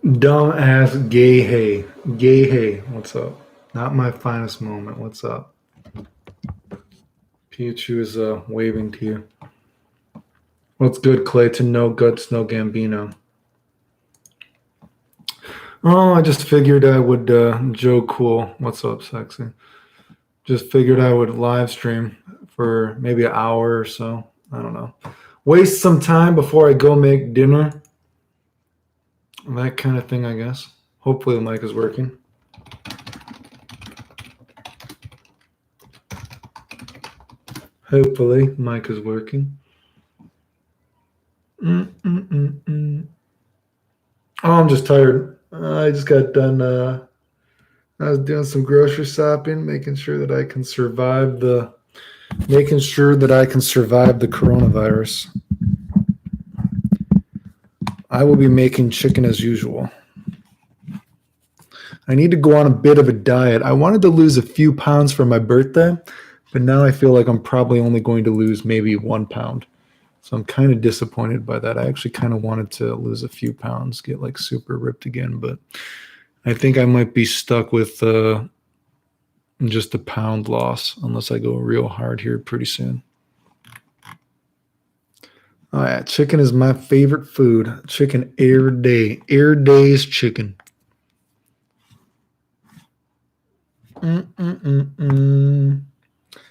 Dumbass gay hey. Gay hey. What's up? Not my finest moment. What's up? Pichu is waving to you. What's good, Clayton? No guts, no Gambino. Oh, I just figured I would Joe Cool. What's up, sexy? Just figured I would live stream for maybe an hour or so. I don't know. Waste some time before I go make dinner. That kind of thing, I guess. Hopefully the mic is working. Hopefully mic is working. Mm-mm-mm-mm. Oh, I'm just tired. I just got done. I was doing some grocery shopping, making sure that I can survive the coronavirus. I will be making chicken as usual. I need to go on a bit of a diet. I wanted to lose a few pounds for my birthday, but now I feel like I'm probably only going to lose maybe 1 pound. So I'm kind of disappointed by that. I actually kind of wanted to lose a few pounds, get like super ripped again, but I think I might be stuck with just a pound loss unless I go real hard here pretty soon. Oh yeah, chicken is my favorite food. Chicken every day. Every day is chicken. Mm-mm-mm-mm.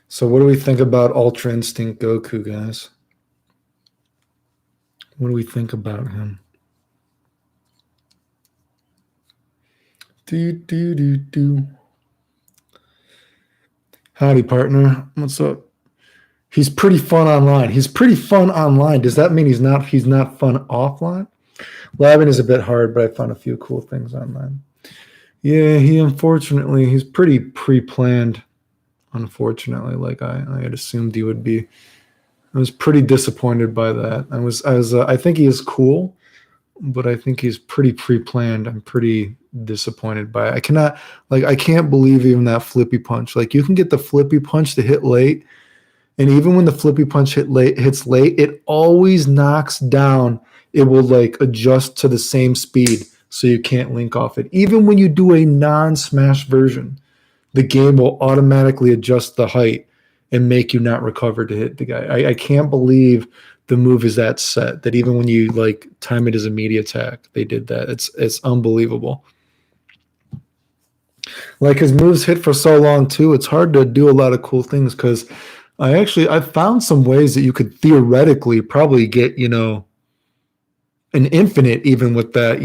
So what do we think about Ultra Instinct Goku, guys? What do we think about him? Do do do do. Howdy, partner. What's up? He's pretty fun online. He's pretty fun online. Does that mean he's not fun offline? Labbing is a bit hard, but I found a few cool things online. Yeah, he's pretty pre-planned, unfortunately, like I had assumed he would be. I was pretty disappointed by that. I think he is cool, but I think he's pretty pre-planned. I'm pretty disappointed by it. I can't believe even that flippy punch. Like you can get the flippy punch to hit late, and even when the flippy punch hits late, it always knocks down. It will like adjust to the same speed, so you can't link off it. Even when you do a non-smash version, the game will automatically adjust the height and make you not recover to hit the guy. I can't believe the move is that set that even when you like time it as a media attack, they did that. It's unbelievable. Like his moves hit for so long too. It's hard to do a lot of cool things because I found some ways that you could theoretically probably get an infinite even with that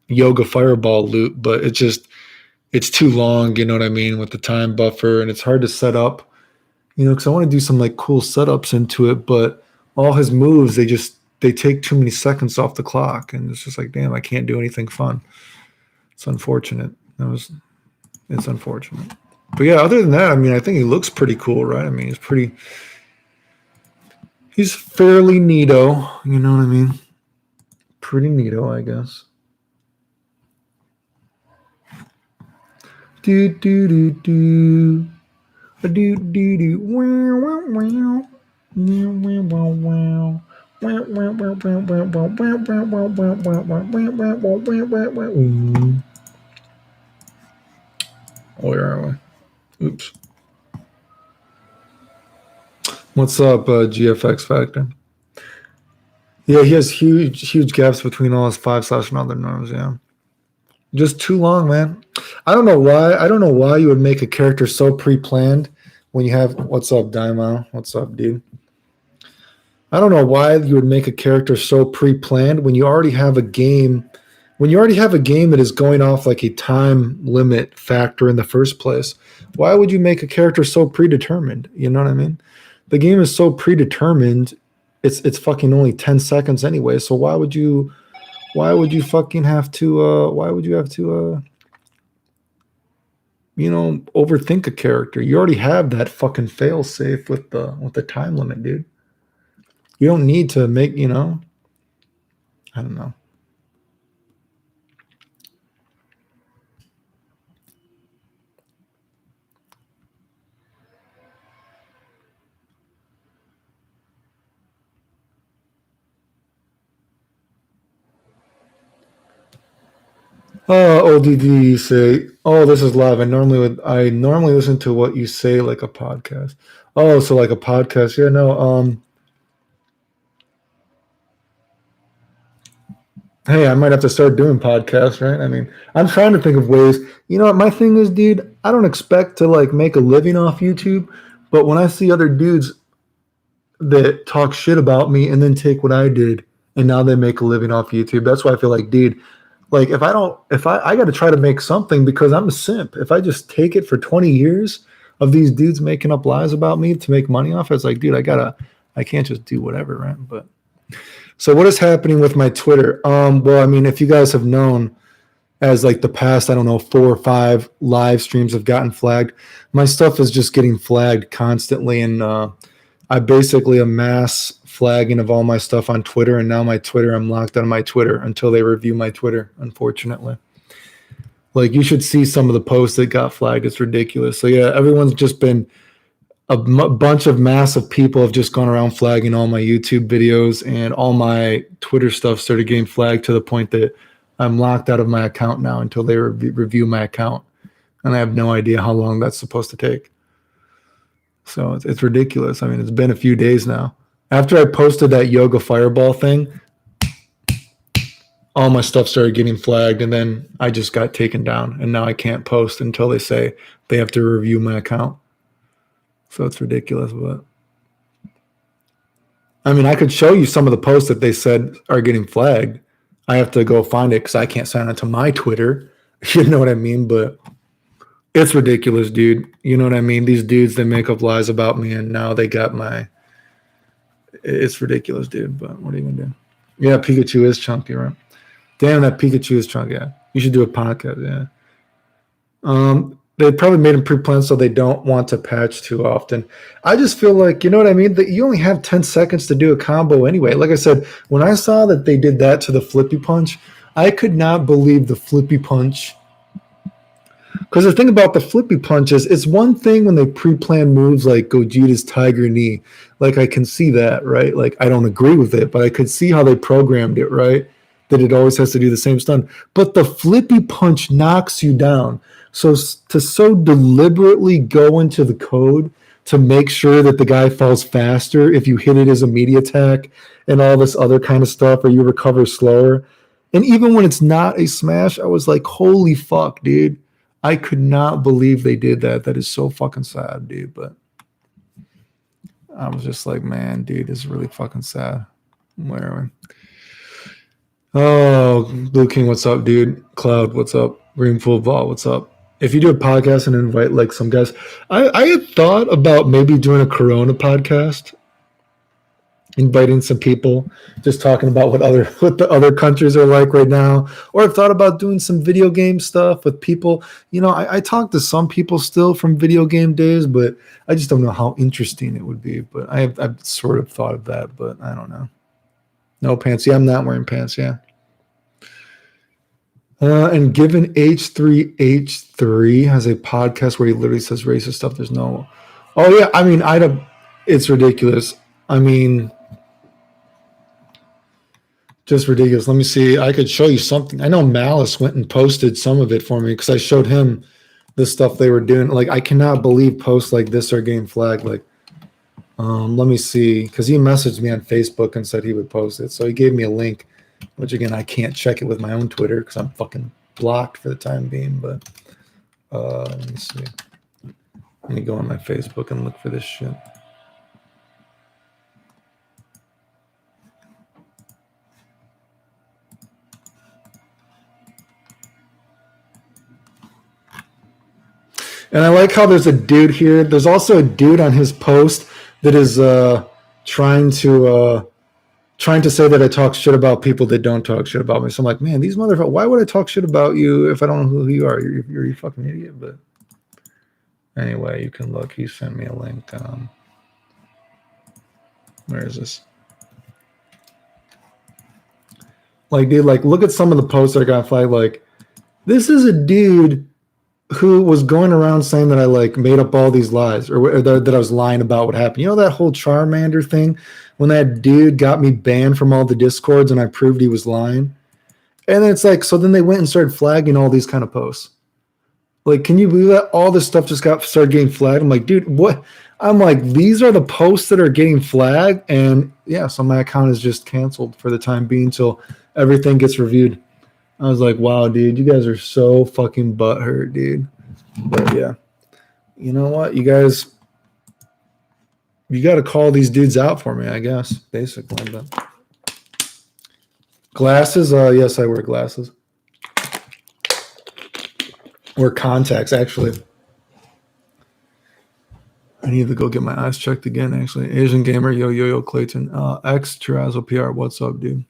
yoga fireball loop, but it's too long. You know what I mean with the time buffer, and it's hard to set up. Because I want to do some like cool setups into it, but all his moves they take too many seconds off the clock, and it's just like, damn, I can't do anything fun. It's unfortunate. It's unfortunate. But yeah, other than that, I mean, I think he looks pretty cool, right? I mean, he's fairly neato. You know what I mean? Pretty neato, I guess. Do do do do. Do do do. Wow wow wow. Wow wow wow wow. Where are we? Oops. What's up, GFX Factor? Yeah, he has huge gaps between all his 5/ and other norms. Yeah, just too long, man. I don't know why. I don't know why you would make a character so pre-planned when you have. What's up, Daimo? What's up, dude? I don't know why you would make a character so pre-planned when you already have a game. When you already have a game that is going off like a time limit factor in the first place, why would you make a character so predetermined? You know what I mean? The game is so predetermined. It's fucking only 10 seconds anyway. So why would you fucking have to why would you have to overthink a character? You already have that fucking fail safe with the time limit, dude. You don't need to make, I don't know. ODD say, oh, this is live. I normally listen to what you say like a podcast. Oh, so like a podcast. Yeah, no. Hey, I might have to start doing podcasts, right? I mean, I'm trying to think of ways. You know what my thing is, dude? I don't expect to like make a living off YouTube, but when I see other dudes that talk shit about me and then take what I did and now they make a living off YouTube, that's why I feel like, dude, like if I got to try to make something because I'm a simp. If I just take it for 20 years of these dudes making up lies about me to make money off, it's like, dude, I can't just do whatever, right? But so what is happening with my Twitter? Well, I mean, if you guys have known, as like the past, I don't know, 4 or 5 live streams have gotten flagged, my stuff is just getting flagged constantly, and I basically amass flagging of all my stuff on Twitter, and now my Twitter, I'm locked out of my Twitter until they review my Twitter, unfortunately. Like, you should see some of the posts that got flagged. It's ridiculous. So yeah, everyone's just been bunch of massive people have just gone around flagging all my YouTube videos, and all my Twitter stuff started getting flagged to the point that I'm locked out of my account now until they review my account. And I have no idea how long that's supposed to take. So it's ridiculous. I mean, it's been a few days now. After I posted that yoga fireball thing, all my stuff started getting flagged, and then I just got taken down, and now I can't post until they say they have to review my account. So it's ridiculous, but I mean, I could show you some of the posts that they said are getting flagged. I have to go find it because I can't sign into my Twitter. You know what I mean? But it's ridiculous, dude. You know what I mean? These dudes, they make up lies about me, and now they got my. It's ridiculous, dude. But what are you gonna do? Yeah, Pikachu is chunky, right? Damn, that Pikachu is chunky. Yeah, you should do a podcast. Yeah. They probably made them pre-planned so they don't want to patch too often. I just feel like, you know what I mean? That you only have 10 seconds to do a combo anyway. Like I said, when I saw that they did that to the flippy punch, I could not believe the flippy punch. Because the thing about the flippy punch is, it's one thing when they pre-plan moves like Gogeta's Tiger Knee. Like, I can see that, right? Like, I don't agree with it, but I could see how they programmed it, right? That it always has to do the same stun. But the flippy punch knocks you down. So to so deliberately go into the code to make sure that the guy falls faster if you hit it as a media attack and all this other kind of stuff, or you recover slower. And even when it's not a smash, I was like, holy fuck, dude. I could not believe they did that. That is so fucking sad, dude. But I was just like, man, dude, this is really fucking sad. Where are we? Oh, Blue King, what's up, dude? Cloud, what's up? Green Full Ball, what's up? If you do a podcast and invite like some guys, I had thought about maybe doing a Corona podcast, inviting some people, just talking about what the other countries are like right now. Or I've thought about doing some video game stuff with people. You know, I talk to some people still from video game days, but I just don't know how interesting it would be. But I've sort of thought of that, but I don't know. No pants. Yeah, I'm not wearing pants. Yeah. And given H3H3 has a podcast where he literally says racist stuff. There's no. Oh yeah, I mean, it's ridiculous. I mean, just ridiculous. Let me see. I could show you something. I know Malice went and posted some of it for me because I showed him the stuff they were doing. Like, I cannot believe posts like this are getting flagged. Like, let me see, because he messaged me on Facebook and said he would post it. So he gave me a link, which again, I can't check it with my own Twitter because I'm fucking blocked for the time being. But let me see. Let me go on my Facebook and look for this shit. And I like how there's a dude here. There's also a dude on his post that is trying to say that I talk shit about people that don't talk shit about me. So I'm like, man, these motherfuckers, why would I talk shit about you if I don't know who you are? You're a fucking idiot. But anyway, you can look. He sent me a link. Where is this? Like, dude, like, look at some of the posts that I got flagged. Like, this is a dude who was going around saying that I like made up all these lies, or that I was lying about what happened. You know that whole Charmander thing when that dude got me banned from all the Discords and I proved he was lying? And it's like, so then they went and started flagging all these kind of posts. Like, can you believe that all this stuff just started getting flagged? I'm like, dude, what? I'm like, these are the posts that are getting flagged, and yeah, so my account is just canceled for the time being until everything gets reviewed. I was like, wow, dude, you guys are so fucking butthurt, dude. But yeah, you know what, you guys, you got to call these dudes out for me, I guess, basically. But glasses, yes, I wear glasses. Or contacts, actually. I need to go get my eyes checked again, actually. Asian Gamer, yo, Clayton. X Terrazzo PR, what's up, dude?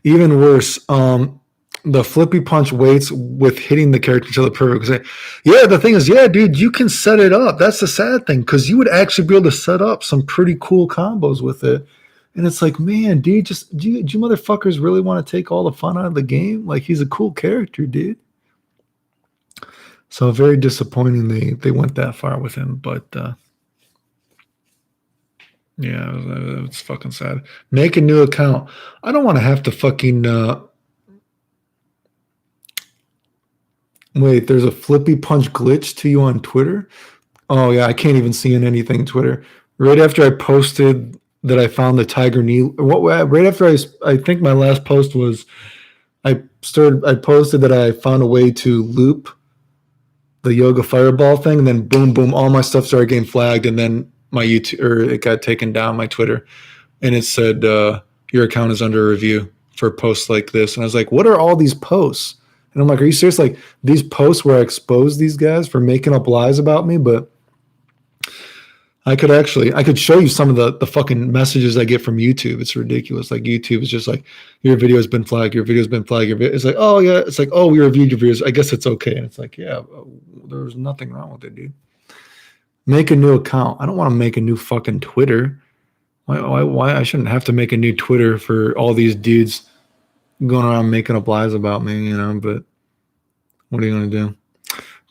Even worse, the flippy punch waits with hitting the character to the perfect. Yeah, the thing is, yeah, dude, you can set it up. That's the sad thing, because you would actually be able to set up some pretty cool combos with it. And it's like, man, dude, do you motherfuckers really want to take all the fun out of the game? Like, he's a cool character, dude. So very disappointing they went that far with him, but yeah, it's fucking sad. Make a new account. I don't want to have to fucking wait. There's a flippy punch glitch to you on Twitter. Oh yeah, I can't even see in anything Twitter. Right after I posted that I found the tiger knee. Right after I think my last post was I posted that I found a way to loop the yoga fireball thing, and then boom, all my stuff started getting flagged, and then my YouTube, or it got taken down, my Twitter, and it said your account is under review for posts like this. And I was like, what are all these posts? And I'm like, are you serious? Like, these posts where I expose these guys for making up lies about me? But I could show you some of the fucking messages I get from YouTube. It's ridiculous. Like, YouTube is just like, your video has been flagged, your video's been flagged. It's like, oh yeah, it's like, oh, we reviewed your videos, I guess it's okay. And it's like, yeah, there's nothing wrong with it, dude. Make a new account. I don't want to make a new fucking Twitter. Why I shouldn't have to make a new Twitter for all these dudes going around making up lies about me, you know? But what are you gonna do?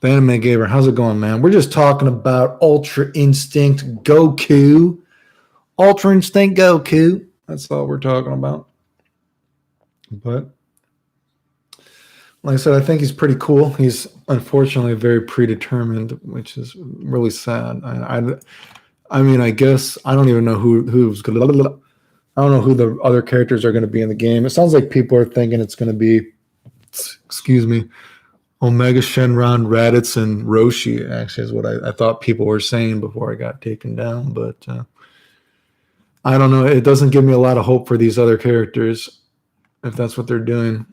The Anime Gamer, how's it going, man? We're just talking about Ultra Instinct Goku. Ultra Instinct Goku. That's all we're talking about. But like I said, I think he's pretty cool. He's unfortunately very predetermined, which is really sad. I mean, I guess I don't even know who's gonna. I don't know who the other characters are going to be in the game. It sounds like people are thinking it's going to be, excuse me, Omega Shenron, Raditz, and Roshi, actually, is what I thought people were saying before I got taken down. But I don't know. It doesn't give me a lot of hope for these other characters, if that's what they're doing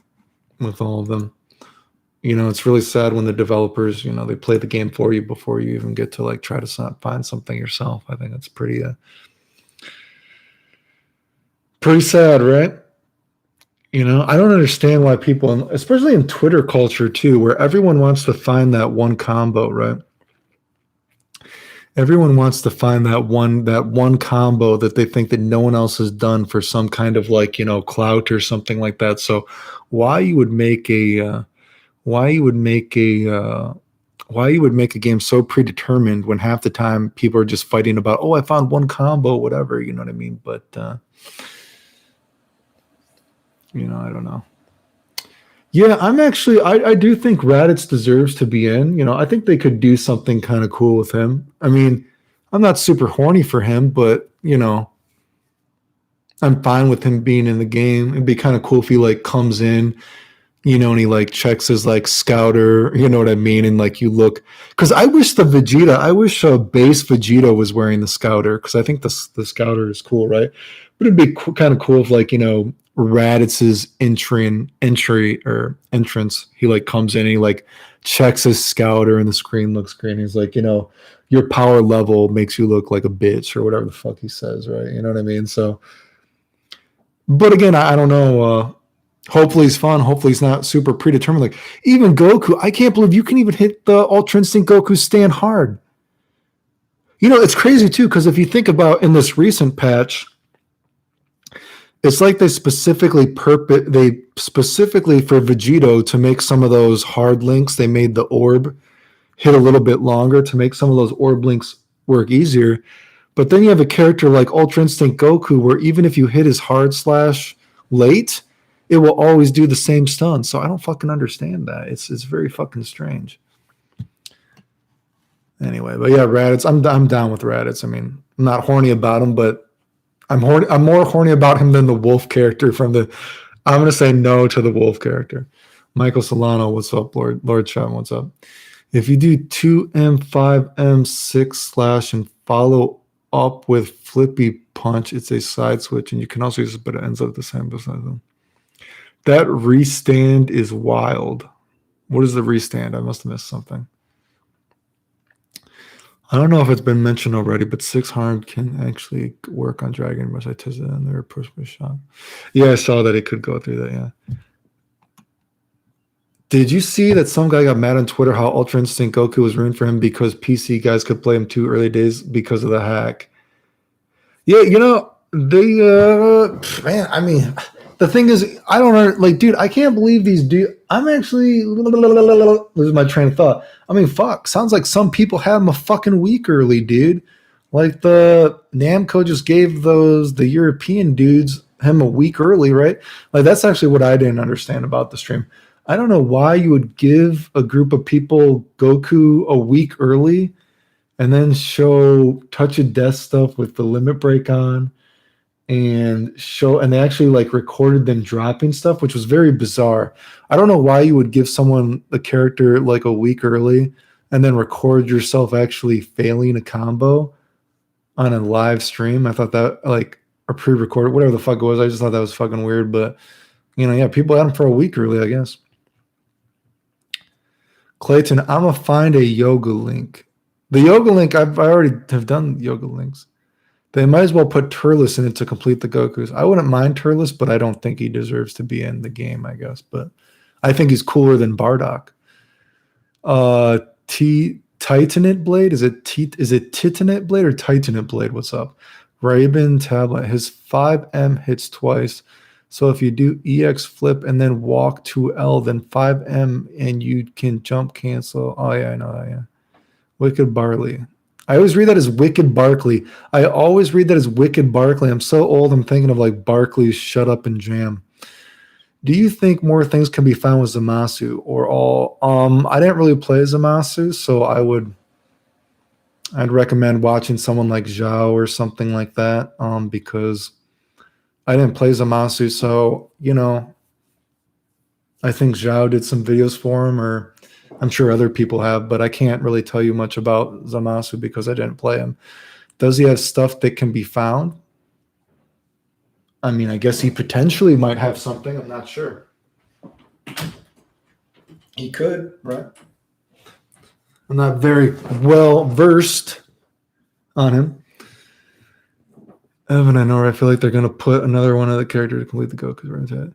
with all of them. You know, it's really sad when the developers, you know, they play the game for you before you even get to, like, try to find something yourself. I think it's pretty sad, right? You know, I don't understand why people, especially in Twitter culture too, where everyone wants to find that one combo, right? Everyone wants to find that one combo that they think that no one else has done for some kind of, like, you know, clout or something like that. So why you would make a game so predetermined when half the time people are just fighting about, oh, I found one combo, whatever, you know what I mean? But you know, I don't know. Yeah, I do think Raditz deserves to be in. You know, I think they could do something kind of cool with him. I mean, I'm not super horny for him, but, you know, I'm fine with him being in the game. It'd be kind of cool if he, like, comes in, you know, and he, like, checks his, like, scouter, you know what I mean? And, like, you look, because I wish base Vegeta was wearing the scouter, because I think the scouter is cool, right? But it'd be kind of cool if, like, you know, Raditz's entrance, he, like, comes in and he, like, checks his scouter and the screen looks green. He's like, you know, your power level makes you look like a bitch, or whatever the fuck he says, right? You know what I mean? So, but again, I don't know. Hopefully he's fun. Hopefully he's not super predetermined. Like, even Goku, I can't believe you can even hit the Ultra Instinct Goku stand hard. You know, it's crazy too, because if you think about in this recent patch, it's like they specifically for Vegito to make some of those hard links, they made the orb hit a little bit longer to make some of those orb links work easier. But then you have a character like Ultra Instinct Goku, where even if you hit his hard slash late, it will always do the same stun. So I don't fucking understand that. It's very fucking strange. Anyway, but yeah, Raditz. I'm down with Raditz. I mean, I'm not horny about him, but I'm more horny about him than the Wolf character from the. I'm gonna say no to the Wolf character. Michael Solano, what's up? Lord Chum, what's up? If you do 2M, 5M, 6/ and follow up with Flippy Punch, it's a side switch, and you can also use it, but it ends up the same besides them. That restand is wild. What is the restand? I must have missed something. I don't know if it's been mentioned already, but 6 harm can actually work on Dragon Rush. I tested it and they were pushed with shot. Yeah, I saw that it could go through that, yeah. Did you see that some guy got mad on Twitter how Ultra Instinct Goku was ruined for him because PC guys could play him too early days because of the hack? Yeah, you know, they man, I mean, the thing is, I don't know, like, dude, I can't believe these dudes. I'm actually losing my train of thought. I mean, fuck, sounds like some people had him a fucking week early, dude. Like the Namco just gave the European dudes him a week early, right? Like that's actually what I didn't understand about the stream. I don't know why you would give a group of people Goku a week early and then show Touch of Death stuff with the limit break on and they actually like recorded them dropping stuff, which was very bizarre. I don't know why you would give someone the character like a week early and then record yourself actually failing a combo on a live stream. I thought that like a pre-recorded, whatever the fuck it was. I just thought that was fucking weird, but you know, yeah, people had them for a week early, I guess. Clayton, I'm gonna find a yoga link. The yoga link, I already have done yoga links. They might as well put Turles in it to complete the Gokus. I wouldn't mind Turles, but I don't think he deserves to be in the game, I guess. But I think he's cooler than Bardock. Titanate Blade? Is it Titanate Blade or Titanate Blade? What's up? Raven Tablet. His 5M hits twice. So if you do EX flip and then walk to L, then 5M and you can jump cancel. Oh, yeah, I know that, yeah. Wicked Barley. I always read that as Wicked Barkley. I always read that as Wicked Barkley. I'm so old, I'm thinking of like Barkley's Shut Up and Jam. Do you think more things can be found with Zamasu or all? I didn't really play Zamasu, so I'd recommend watching someone like Zhao or something like that, because I didn't play Zamasu, so, you know, I think Zhao did some videos for him, or I'm sure other people have, but I can't really tell you much about Zamasu because I didn't play him. Does he have stuff that can be found? I mean, I guess he potentially might have something. I'm not sure. He could, right? I'm not very well versed on him. Evan, I know. I feel like they're going to put another one of the characters to complete the Goku. Right?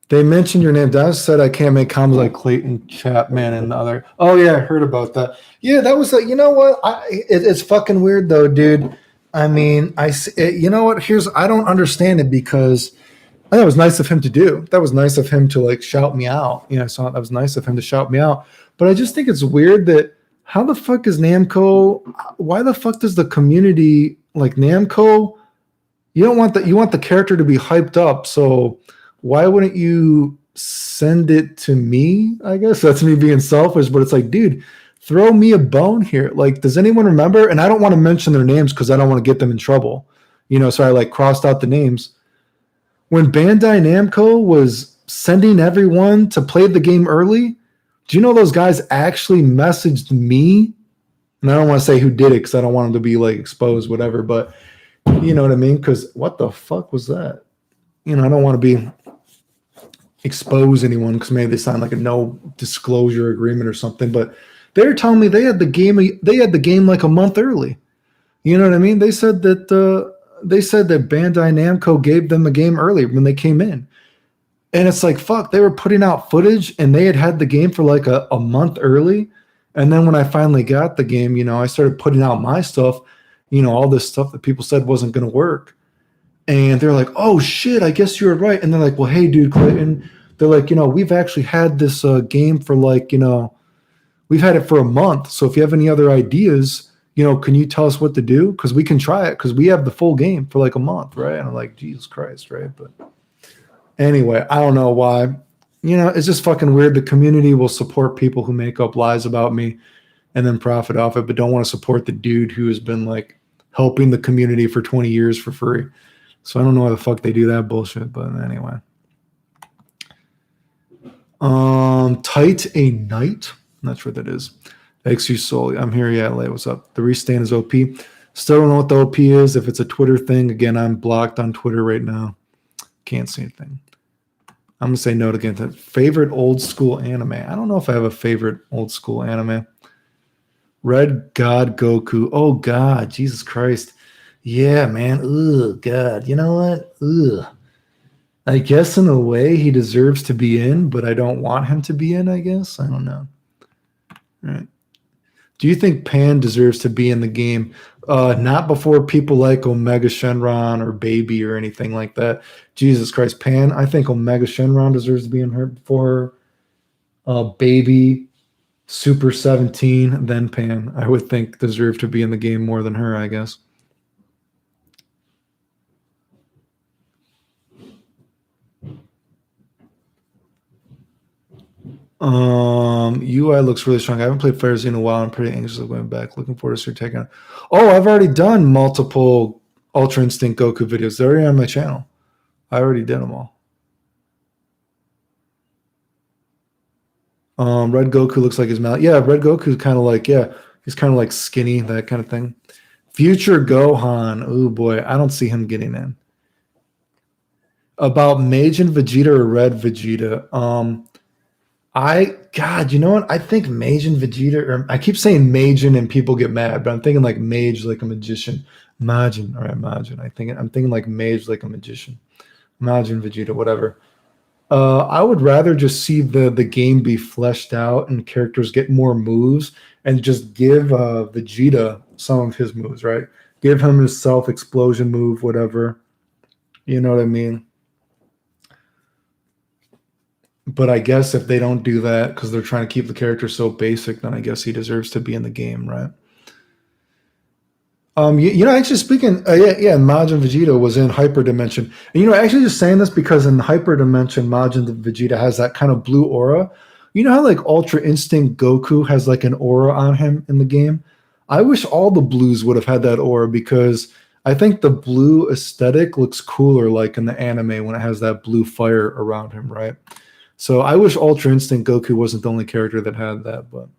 They mentioned your name. Daz said I can't make combos like Clayton Chapman and the other. Oh yeah, I heard about that. Yeah, that was like, you know what? It's fucking weird though, dude. I mean, you know what? I don't understand it because that was nice of him to do. That was nice of him to like shout me out. You know, I saw that was nice of him to shout me out. But I just think it's weird that how the fuck is Namco? Why the fuck does the community like Namco? You want the character to be hyped up, so why wouldn't you send it to me? I guess that's me being selfish, but it's like, dude, throw me a bone here. Like, does anyone remember? And I don't want to mention their names because I don't want to get them in trouble. You know, so I like crossed out the names. When Bandai Namco was sending everyone to play the game early, do you know those guys actually messaged me? And I don't want to say who did it because I don't want them to be like exposed, whatever, but you know what I mean? Because what the fuck was that? You know, I don't want to expose anyone because maybe they signed like a no disclosure agreement or something. But they're telling me they had the game like a month early. You know what I mean? They said that Bandai Namco gave them a game early when they came in, and it's like fuck. They were putting out footage and they had the game for like a month early. And then when I finally got the game, you know, I started putting out my stuff. You know, all this stuff that people said wasn't going to work. And they're like, oh, shit, I guess you were right. And they're like, well, hey, dude, Clayton. They're like, you know, we've actually had this game for like, you know, we've had it for a month. So if you have any other ideas, you know, can you tell us what to do? Because we can try it because we have the full game for like a month, right? And I'm like, Jesus Christ, right? But Anyway, I don't know why. It's just fucking weird. The community will support people who make up lies about me and then profit off it, but don't want to support the dude who has been like helping the community for 20 years for free. So I don't know why the fuck they do that bullshit, but anyway. Tight a Knight. I'm not sure what that is. XU Soul. I'm here. Yeah, Lay, what's up? The Restain is OP. Still don't know what the OP is. If it's a Twitter thing, again, I'm blocked on Twitter right now. Can't see anything. I'm gonna say no again. Favorite old school anime. I don't know if I have a favorite old school anime. Red God Goku. Oh God, Jesus Christ. Yeah, man. Ugh, God. You know what? Ugh. I guess in a way he deserves to be in, but I don't want him to be in, I guess. I don't know. All right. Do you think Pan deserves to be in the game? Not before people like Omega Shenron or Baby or anything like that. Jesus Christ, Pan. I think Omega Shenron deserves to be in her before Baby, Super 17, then Pan. I would think deserve to be in the game more than her, I guess. UI looks really strong. I haven't played Fire Z in a while. I'm pretty anxious of going back. Looking forward to start taking on. Oh, I've already done multiple Ultra Instinct Goku videos. They're already on my channel. I already did them all. Red Goku looks like his mouth. Yeah, Red Goku is kind of like, he's kind of like skinny, that kind of thing. Future Gohan. Oh boy, I don't see him getting in. About Mage and Vegeta or Red Vegeta. God, you know what? I think Majin Vegeta, or I keep saying Majin and people get mad, but I'm thinking like Mage like a magician. Majin, all right, Majin. I'm thinking like Mage like a magician. Majin Vegeta, whatever. I would rather just see the game be fleshed out and characters get more moves and just give Vegeta some of his moves, right? Give him his self-explosion move, whatever. You know what I mean? But I guess if they don't do that because they're trying to keep the character so basic, then I guess he deserves to be in the game, right? Actually speaking, Majin Vegeta was in Hyper Dimension. And, actually just saying this because in Hyper Dimension, Majin Vegeta has that kind of blue aura. You know how like Ultra Instinct Goku has like an aura on him in the game? I wish all the blues would have had that aura because I think the blue aesthetic looks cooler like in the anime when it has that blue fire around him, right? So I wish Ultra Instinct Goku wasn't the only character that had that, but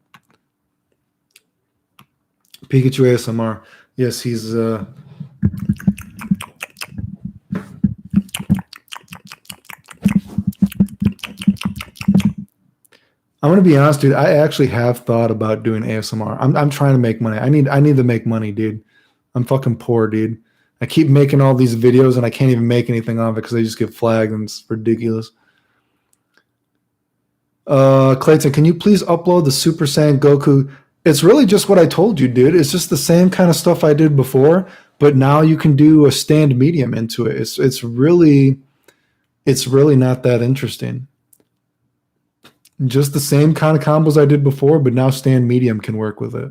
Pikachu ASMR. Yes, he's I'm gonna be honest, dude. I actually have thought about doing ASMR. I'm trying to make money. I need to make money, dude. I'm fucking poor, dude. I keep making all these videos and I can't even make anything off it because they just get flagged and it's ridiculous. Clayton, can you please upload the Super Saiyan Goku? It's really just what I told you, dude. It's just the same kind of stuff I did before, but now you can do a stand medium into it. It's really not that interesting. Just the same kind of combos I did before, but now stand medium can work with it,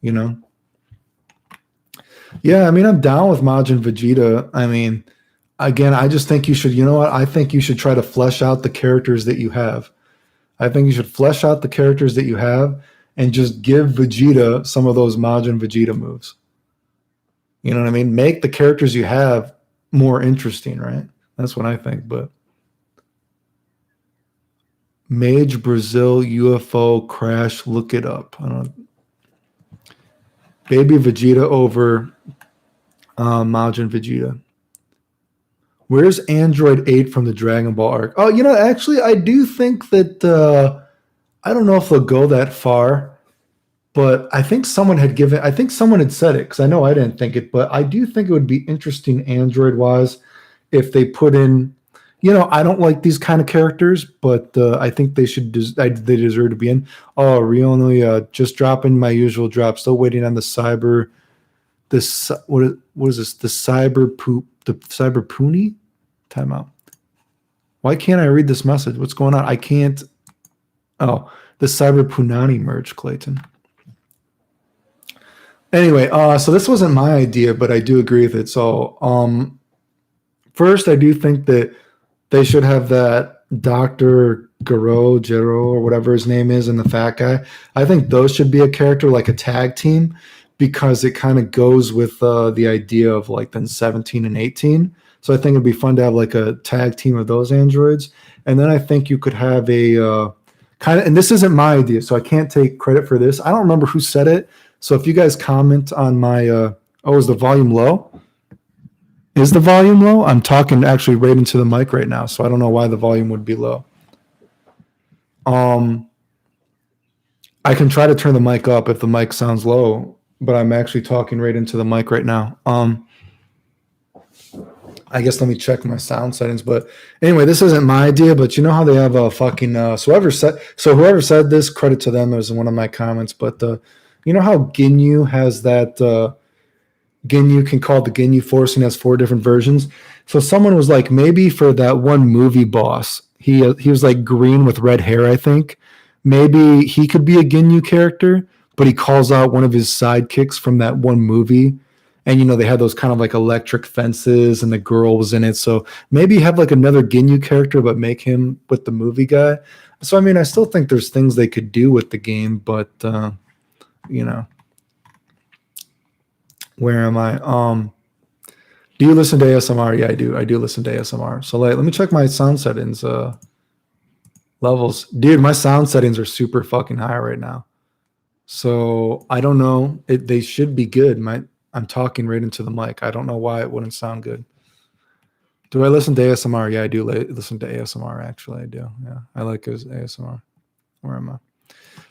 you know? Yeah, I mean, I'm down with Majin Vegeta. I mean, again, I just think you should, you know what? I think you should try to flesh out the characters that you have. I think you should flesh out the characters that you have and just give Vegeta some of those Majin Vegeta moves. You know what I mean? Make the characters you have more interesting, right? That's what I think. But Mage Brazil UFO crash, look it up. I don't know. Baby Vegeta over Majin Vegeta. Where's Android 8 from the Dragon Ball arc? Oh, actually, I do think that I don't know if they'll go that far, but I think someone had said it because I know I didn't think it, but I do think it would be interesting Android wise if they put in. I don't like these kind of characters, but I think they should. They deserve to be in. Oh, Rionui, just dropping my usual drop. Still waiting on the cyber. This what is this? The cyber poop. The cyber poonie. Timeout. Why can't I read this message? What's going on? I can't. Oh, the cyber punani merge, Clayton. Anyway, so this wasn't my idea, but I do agree with it. So, first, I do think that They should have that Dr. Gero or whatever his name is and the fat guy. I think those should be a character like a tag team because it kind of goes with the idea of like then 17 and 18. So I think it'd be fun to have like a tag team of those androids. And then I think you could have a kind of, and this isn't my idea, so I can't take credit for this. I don't remember who said it. So if you guys comment on my, oh, is the volume low? Is the volume low? I'm talking actually right into the mic right now, so I don't know why the volume would be low. I can try to turn the mic up if the mic sounds low, but I'm actually talking right into the mic right now. I guess let me check my sound settings. But anyway, this isn't my idea, but you know how they have a fucking whoever said this, credit to them. It was in one of my comments. But you know how Ginyu has that Ginyu can call the Ginyu Force and has 4 different versions. So someone was like, maybe for that one movie boss, he was like green with red hair, I think. Maybe he could be a Ginyu character, but he calls out one of his sidekicks from that one movie. And you know, they had those kind of like electric fences and the girl was in it. So maybe have like another Ginyu character, but make him with the movie guy. So I mean, I still think there's things they could do with the game, but you know. Where am I? Do you listen to ASMR? Yeah, I do. I do listen to ASMR. So let me check my sound settings levels. Dude, my sound settings are super fucking high right now. So I don't know. They should be good. I'm talking right into the mic. I don't know why it wouldn't sound good. Do I listen to ASMR? Yeah, I do listen to ASMR. Actually, I do. Yeah, I like ASMR. Where am I?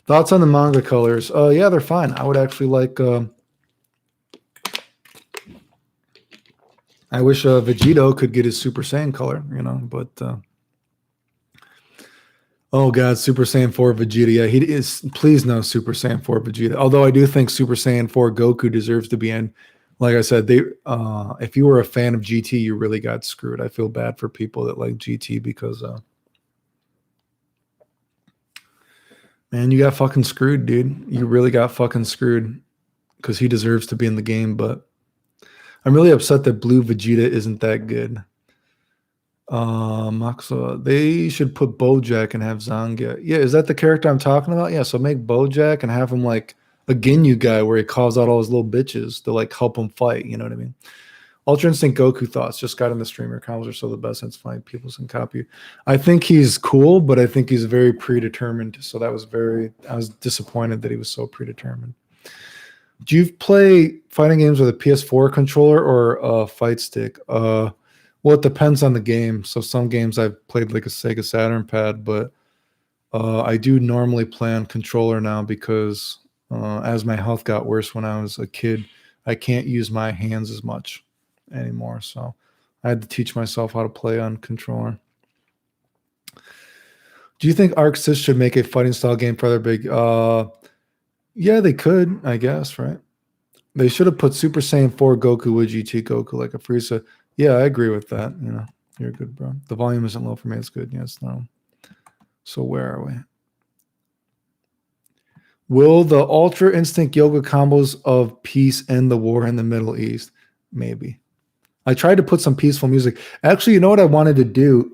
Thoughts on the manga colors? Yeah, they're fine. I would actually like. I wish Vegito could get his Super Saiyan color, you know, but oh god, Super Saiyan 4 Vegeta. Yeah, he is. Please no Super Saiyan 4 Vegeta. Although I do think Super Saiyan 4 Goku deserves to be in. Like I said, if you were a fan of GT, you really got screwed. I feel bad for people that like GT because man, you got fucking screwed, dude. You really got fucking screwed because he deserves to be in the game, but I'm really upset that Blue Vegeta isn't that good. Maxa, they should put Bojack and have Zangia. Yeah, is that the character I'm talking about? Yeah, so make Bojack and have him like a Ginyu guy where he calls out all his little bitches to like help him fight. You know what I mean? Ultra Instinct Goku thoughts. Just got in the streamer. Combos are still the best. It's fine. People can copy. I think he's cool, but I think he's very predetermined. So I was disappointed that he was so predetermined. Do you play fighting games with a PS4 controller or a fight stick? Well, it depends on the game. So some games I've played like a Sega Saturn pad, but I do normally play on controller now because as my health got worse when I was a kid, I can't use my hands as much anymore. So I had to teach myself how to play on controller. Do you think Arc Sys should make a fighting style game for other big? Yeah, they could, I guess, right? They should have put Super Saiyan 4 Goku with GT Goku like a Frieza. Yeah, I agree with that. You know, you're good, bro. The volume isn't low for me. It's good. Yes, no. So where are we? Will the Ultra Instinct Yoga combos of peace end the war in the Middle East? Maybe. I tried to put some peaceful music. Actually, you know what I wanted to do?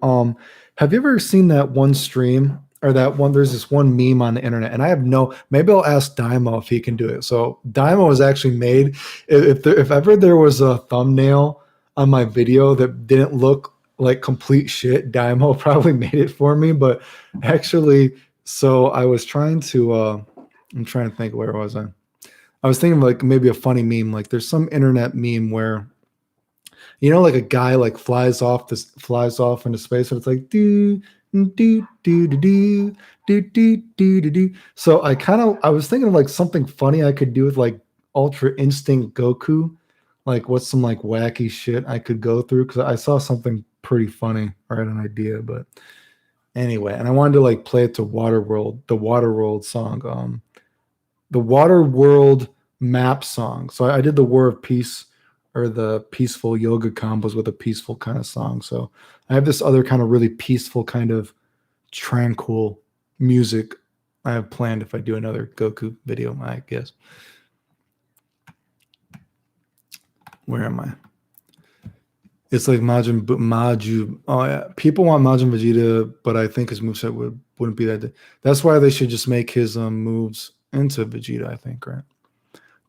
Have you ever seen that one stream or that one? There's this one meme on the internet, and I have maybe I'll ask Daimo if he can do it. So Daimo was actually made. If ever there was a thumbnail on my video that didn't look like complete shit, Daimo probably made it for me. But actually, so I was trying to. I'm trying to think, where was I? I was thinking like maybe a funny meme. Like there's some internet meme where, you know, like a guy like flies off into space, and it's like do do do do do do do do do. So I was thinking of like something funny I could do with like Ultra Instinct Goku, like what's some like wacky shit I could go through because I saw something pretty funny or I had an idea, but anyway, and I wanted to like play it to Waterworld, the Waterworld song, the Waterworld map song. So I did the War of Peace or the peaceful yoga combos with a peaceful kind of song. So I have this other kind of really peaceful kind of tranquil music I have planned if I do another Goku video, I guess. Where am I? It's like Maju. Oh yeah, people want Majin Vegeta, but I think his moveset wouldn't be that. That's why they should just make his moves into Vegeta. I think, right?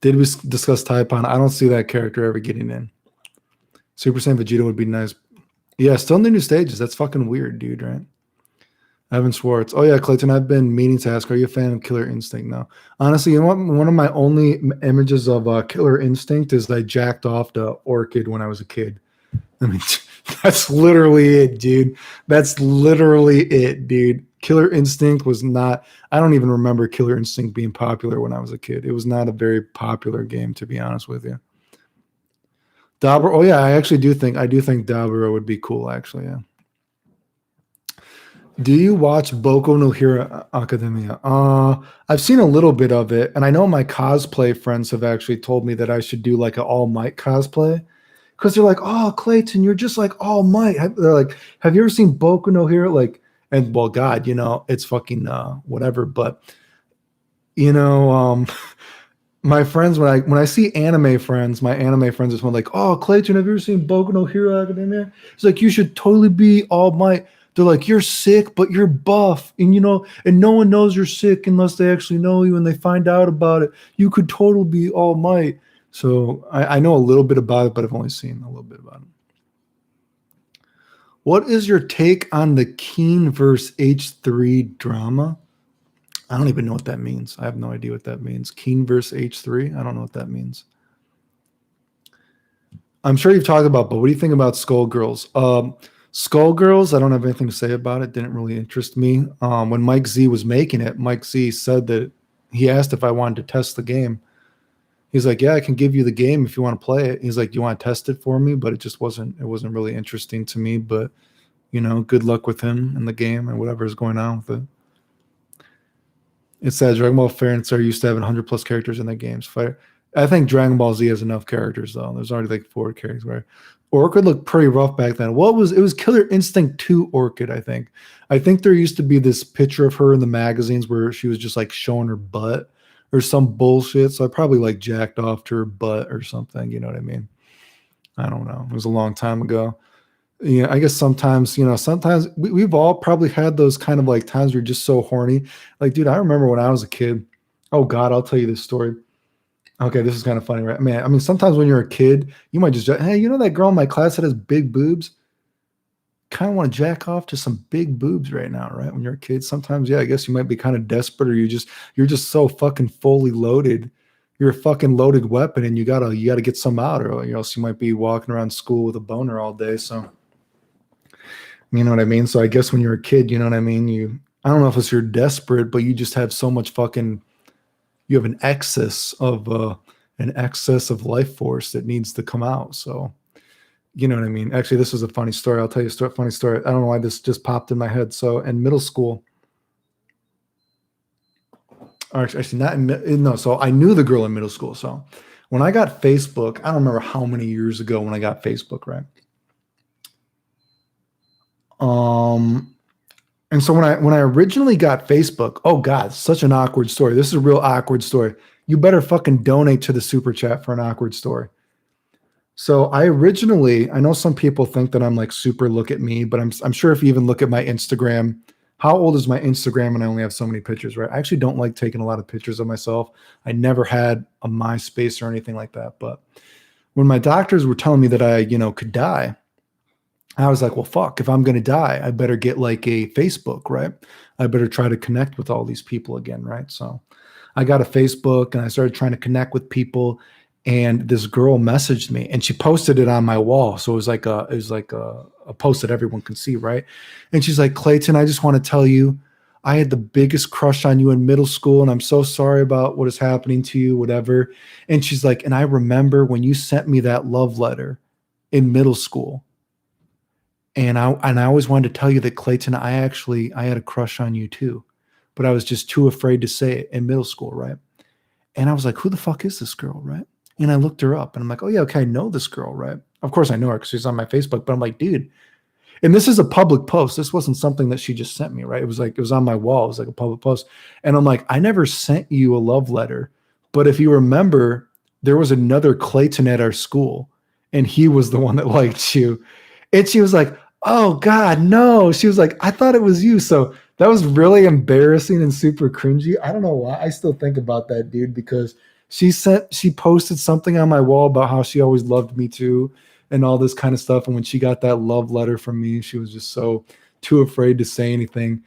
Did we discuss Taipon? I don't see that character ever getting in. Super Saiyan Vegeta would be nice. Yeah, still in the new stages. That's fucking weird, dude. Right? Evan Schwartz. Oh yeah, Clayton. I've been meaning to ask. Are you a fan of Killer Instinct? No. Honestly, you know what? One of my only images of Killer Instinct is I jacked off to Orchid when I was a kid. I mean, that's literally it, dude. That's literally it, dude. Killer Instinct was not. I don't even remember Killer Instinct being popular when I was a kid. It was not a very popular game, to be honest with you. Dabra. Oh yeah, I do think Dabra would be cool. Actually, yeah. Do you watch Boku no Hero Academia? I've seen a little bit of it, and I know my cosplay friends have actually told me that I should do like an All Might cosplay because they're like, "Oh, Clayton, you're just like All Might." They're like, "Have you ever seen Boku no Hero?" Like, and well, God, it's fucking whatever. But you know, my friends when I see anime friends, my anime friends is one like, "Oh, Clayton, have you ever seen Boku no Hero Academia?" It's like you should totally be All Might. They're like, "You're sick, but you're buff, and and no one knows you're sick unless they actually know you and they find out about it. You could totally be All Might." So I know a little bit about it, but I've only seen a little bit about it. What is your take on the Keen versus H3 drama? I don't even know what that means. I have no idea what that means. Keen versus H3? I don't know what that means. I'm sure you've talked about, but what do you think about Skullgirls? Skullgirls, I don't have anything to say about it. Didn't really interest me. When Mike Z was making it, Mike Z said that he asked if I wanted to test the game. He's like, "Yeah, I can give you the game if you want to play it." He's like, "Do you want to test it for me?" But it wasn't really interesting to me. But good luck with him in the game and whatever is going on with it. It says Dragon Ball fans are used to having 100 plus characters in their games. I think Dragon Ball Z has enough characters though. There's already like 4 characters. Right? Orchid looked pretty rough back then. It was Killer Instinct 2 Orchid, I think. I think there used to be this picture of her in the magazines where she was just like showing her butt or some bullshit. So I probably like jacked off to her butt or something. You know what I mean? I don't know. It was a long time ago. I guess sometimes we've all probably had those kind of like times where you're just so horny. Like, dude, I remember when I was a kid. Oh God, I'll tell you this story. Okay, this is kind of funny, right? Man, I mean, sometimes when you're a kid, you might just, hey, that girl in my class that has big boobs? Kind of want to jack off to some big boobs right now, right? When you're a kid, sometimes, yeah, I guess you might be kind of desperate, or you're just so fucking fully loaded. You're a fucking loaded weapon, and you gotta get some out, or else you might be walking around school with a boner all day. So, you know what I mean? So I guess when you're a kid, you know what I mean? I don't know if it's you're desperate, but you just have so much you have an excess of life force that needs to come out. So, you know what I mean? Actually, this is a funny story. I'll tell you a funny story. I don't know why this just popped in my head. So in middle school, or actually not no, so I knew the girl in middle school. So when I got Facebook, I don't remember how many years ago when I got Facebook, right? And so when I originally got Facebook, oh God, such an awkward story. This is a real awkward story. You better fucking donate to the super chat for an awkward story. So I know some people think that I'm like super look at me, but I'm sure if you even look at my Instagram, how old is my Instagram and I only have so many pictures, right? I actually don't like taking a lot of pictures of myself. I never had a MySpace or anything like that. But when my doctors were telling me that I, could die, I was like, well, fuck, if I'm going to die, I better get like a Facebook, right? I better try to connect with all these people again, right? So I got a Facebook and I started trying to connect with people. And this girl messaged me and she posted it on my wall. So it was like a post that everyone can see, right? And she's like, Clayton, I just want to tell you, I had the biggest crush on you in middle school and I'm so sorry about what is happening to you, whatever. And she's like, and I remember when you sent me that love letter in middle school. And I always wanted to tell you that, Clayton, I had a crush on you too, but I was just too afraid to say it in middle school, right? And I was like, who the fuck is this girl, right? And I looked her up and I'm like, oh yeah, okay, I know this girl, right? Of course I know her because she's on my Facebook, but I'm like, dude, and this is a public post. This wasn't something that she just sent me, right? It was on my wall. It was like a public post. And I'm like, I never sent you a love letter, but if you remember, there was another Clayton at our school. and he was the one that liked you. And she was like, oh God, no. She was like, I thought it was you. So that was really embarrassing and super cringy. I don't know why. I still think about that, dude, because she posted something on my wall about how she always loved me too and all this kind of stuff. And when she got that love letter from me, she was just so too afraid to say anything.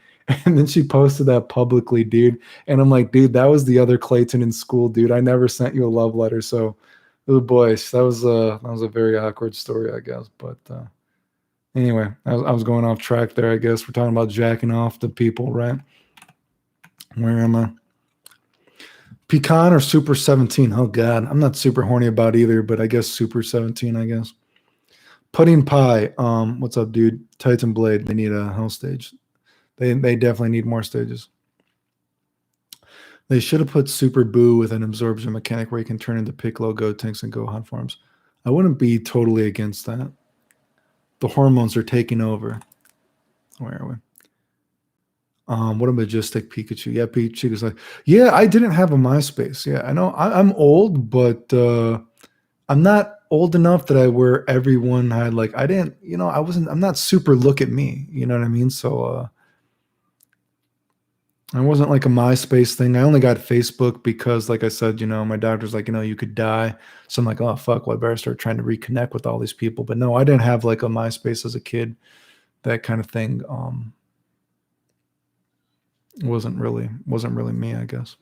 And then she posted that publicly, dude. And I'm like, dude, that was the other Clayton in school, dude. I never sent you a love letter. So, oh boy, that was a very awkward story, I guess. But anyway, I was going off track there, I guess. We're talking about jacking off to people, right? Where am I? Pecan or Super 17? Oh God, I'm not super horny about either, but I guess Super 17, I guess. Pudding Pie, what's up, dude? Titan Blade, they need a hell stage. They definitely need more stages. They should have put Super Boo with an absorption mechanic where you can turn into Piccolo, Gotenks, and Gohan forms. I wouldn't be totally against that. The hormones are taking over. Where are we? What a majestic Pikachu. Yeah, Pikachu's like, yeah, I didn't have a MySpace. Yeah, I know I'm old, but I'm not old enough that where everyone had like, I didn't, I'm not super look at me. You know what I mean? So I wasn't like a MySpace thing. I only got Facebook because, like I said, my doctor's like, you could die. So I'm like, oh, fuck, well, I better start trying to reconnect with all these people. But no, I didn't have like a MySpace as a kid, that kind of thing. Wasn't really me, I guess.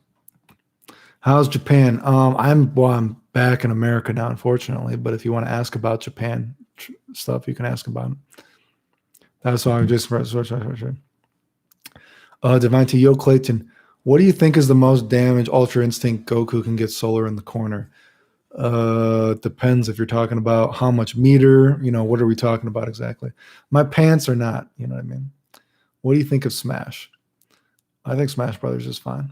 How's Japan? I'm back in America now, unfortunately. But if you want to ask about Japan stuff, you can ask about it. That's why I'm just Divine to Yo Clayton. What do you think is the most damage Ultra Instinct Goku can get Solar in the corner? Depends if you're talking about how much meter. What are we talking about exactly? My pants are not. You know what I mean? What do you think of Smash? I think Smash Brothers is fine.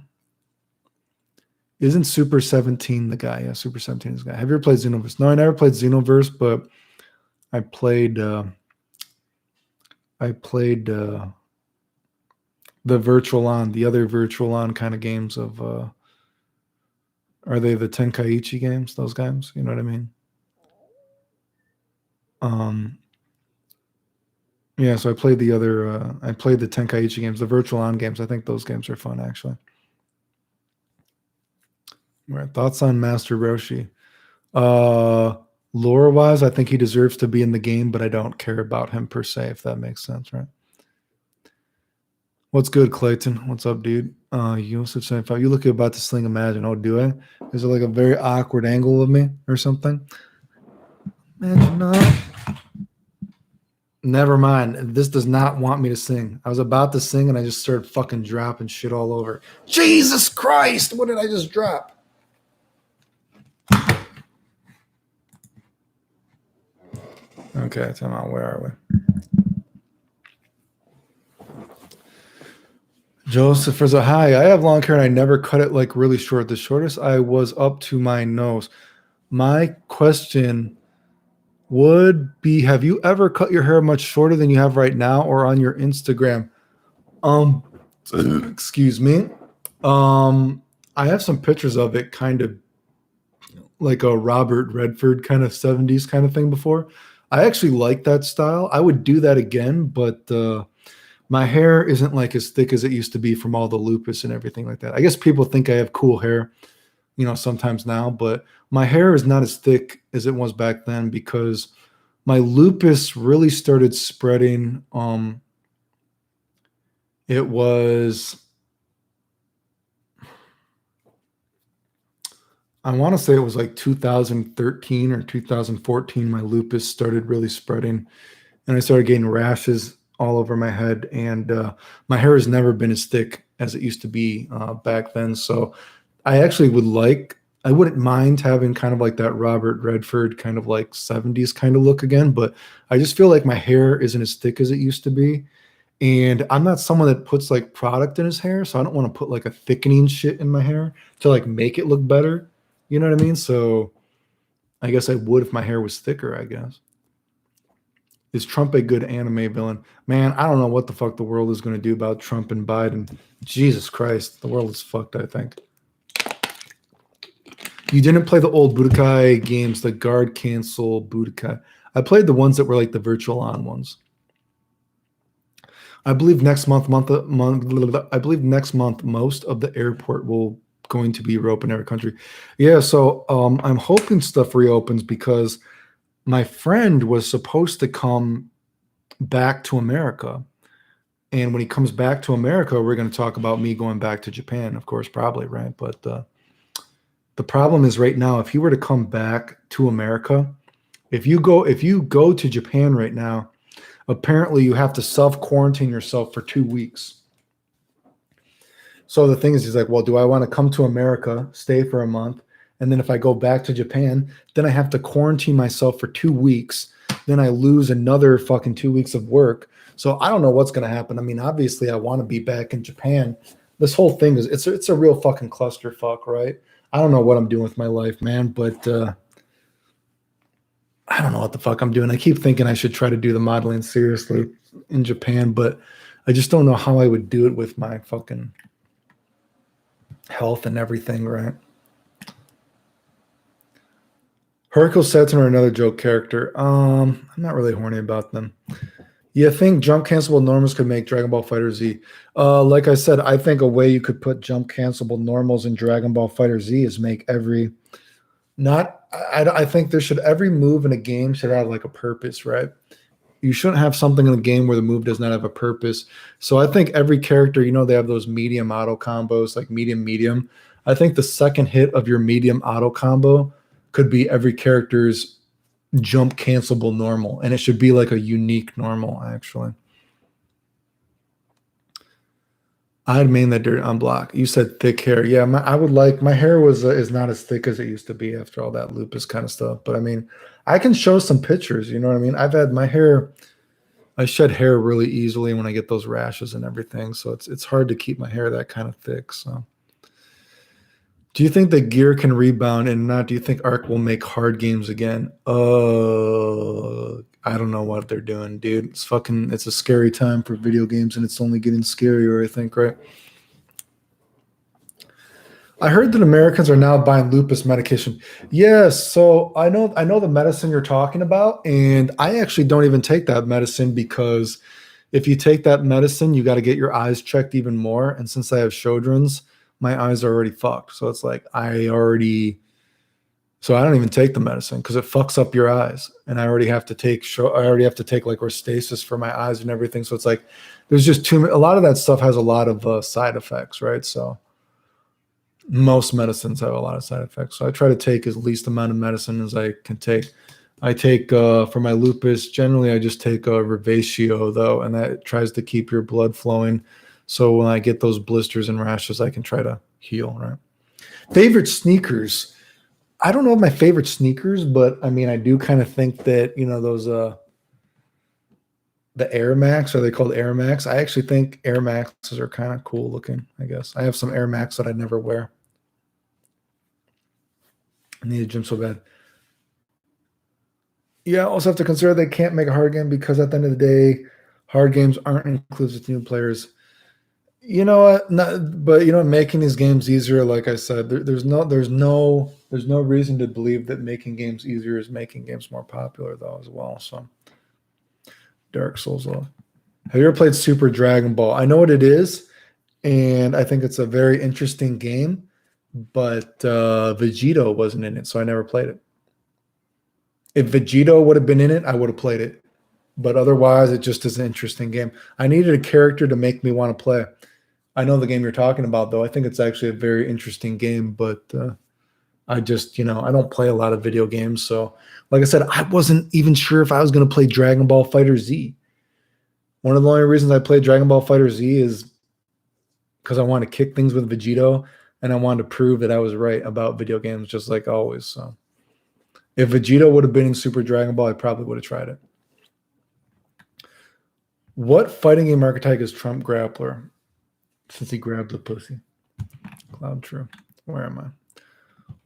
Isn't Super 17 the guy? Yeah, Super 17 is the guy. Have you ever played Xenoverse? No, I never played Xenoverse, but I played the Virtual On, the other Virtual On kind of games of are they the Tenkaichi games? Those games? You know what I mean? Yeah, so I played the other I played the Tenkaichi games, the Virtual On games. I think those games are fun actually. Right. Thoughts on Master Roshi? Lore wise, I think he deserves to be in the game, but I don't care about him per se, if that makes sense, right? What's good, Clayton? What's up, dude? You also said if you look about to sling Imagine. Oh, do I? Is it like a very awkward angle of me or something? Imagine not. Never mind. This does not want me to sing. I was about to sing and I just started fucking dropping shit all over. Jesus Christ! What did I just drop? Okay, time out. Where are we? Joseph is a hi. I have long hair and I never cut it like really short. The shortest I was up to my nose. My question would be, have you ever cut your hair much shorter than you have right now or on your Instagram? Excuse me. I have some pictures of it kind of like a Robert Redford kind of 70s kind of thing before. I actually like that style. I would do that again, but my hair isn't like as thick as it used to be from all the lupus and everything like that. I guess people think I have cool hair, sometimes now, but my hair is not as thick as it was back then because my lupus really started spreading. It was, I want to say it was like 2013 or 2014, my lupus started really spreading and I started getting rashes all over my head. And my hair has never been as thick as it used to be back then. So I actually I wouldn't mind having kind of like that Robert Redford kind of like 70s kind of look again. But I just feel like my hair isn't as thick as it used to be. And I'm not someone that puts like product in his hair. So I don't want to put like a thickening shit in my hair to like make it look better. You know what I mean? So I guess I would if my hair was thicker, I guess. Is Trump a good anime villain? Man, I don't know what the fuck the world is going to do about Trump and Biden. Jesus Christ, the world is fucked, I think. You didn't play the old Budokai games, the guard cancel Budokai. I played the ones that were like the virtual on ones. I believe next month, I believe next month, most of the airport will going to be reopened in every country. Yeah, so I'm hoping stuff reopens because my friend was supposed to come back to America. And when he comes back to America, we're going to talk about me going back to Japan, of course, probably, right? But the problem is right now, if he were to come back to America, if you go to Japan right now, apparently you have to self-quarantine yourself for 2 weeks. So the thing is, he's like, well, do I want to come to America, stay for a month, and then if I go back to Japan, then I have to quarantine myself for 2 weeks. Then I lose another fucking 2 weeks of work. So I don't know what's going to happen. I mean, obviously, I want to be back in Japan. This whole thing is it's a real fucking clusterfuck, right? I don't know what I'm doing with my life, man, but I don't know what the fuck I'm doing. I keep thinking I should try to do the modeling seriously in Japan, but I just don't know how I would do it with my fucking health and everything, right? Hercule Saturn or another joke character. I'm not really horny about them. You think jump cancelable normals could make Dragon Ball Fighter Z? Like I said, I think a way you could put jump cancelable normals in Dragon Ball Fighter Z is make every not. I think there should every move in a game should have like a purpose, right? You shouldn't have something in the game where the move does not have a purpose. So I think every character, they have those medium auto combos, like medium, medium. I think the second hit of your medium auto combo could be every character's jump cancelable normal. And it should be like a unique normal, actually. I'd mean that dirt on block. You said thick hair. Yeah, I would like my hair is not as thick as it used to be after all that lupus kind of stuff. But I mean, I can show some pictures. You know what I mean? I've had my hair. I shed hair really easily when I get those rashes and everything. So it's hard to keep my hair that kind of thick. So, do you think that gear can rebound and not? Do you think Arc will make hard games again? I don't know what they're doing, dude. It's a scary time for video games, and it's only getting scarier, I think, right? I heard that Americans are now buying lupus medication. Yes, so I know the medicine you're talking about, and I actually don't even take that medicine because if you take that medicine, you got to get your eyes checked even more. And since I have Sjogren's, my eyes are already fucked. So it's like so I don't even take the medicine because it fucks up your eyes, and I already have to take like Restasis for my eyes and everything. So it's like there's just a lot of that stuff has a lot of side effects, right? So most medicines have a lot of side effects. So I try to take as least amount of medicine as I can take. I take for my lupus, generally I just take Revatio though, and that tries to keep your blood flowing. So when I get those blisters and rashes, I can try to heal, right? Favorite sneakers. I don't know my favorite sneakers, but I mean, I do kind of think that, those, the Air Max, are they called Air Max? I actually think Air Maxes are kind of cool looking, I guess. I have some Air Max that I never wear. I need a gym so bad. Yeah, also have to consider they can't make a hard game because at the end of the day, hard games aren't inclusive to new players. You know what? But making these games easier, like I said, there's no reason to believe that making games easier is making games more popular though as well. So Dark Souls love. Have you ever played Super Dragon Ball? I know what it is, and I think it's a very interesting game, but Vegito wasn't in it, so I never played it. If Vegito would have been in it, I would have played it. But otherwise, it just is an interesting game. I needed a character to make me want to play. I know the game you're talking about, though. I think it's actually a very interesting game, but I just, I don't play a lot of video games. So, like I said, I wasn't even sure if I was going to play Dragon Ball Fighter Z. One of the only reasons I played Dragon Ball Fighter Z is because I wanted to kick things with Vegito, and I wanted to prove that I was right about video games, just like always. So, if Vegito would have been in Super Dragon Ball, I probably would have tried it. What fighting game archetype is Trump Grappler? Since he grabbed the pussy. Cloud True. Where am I?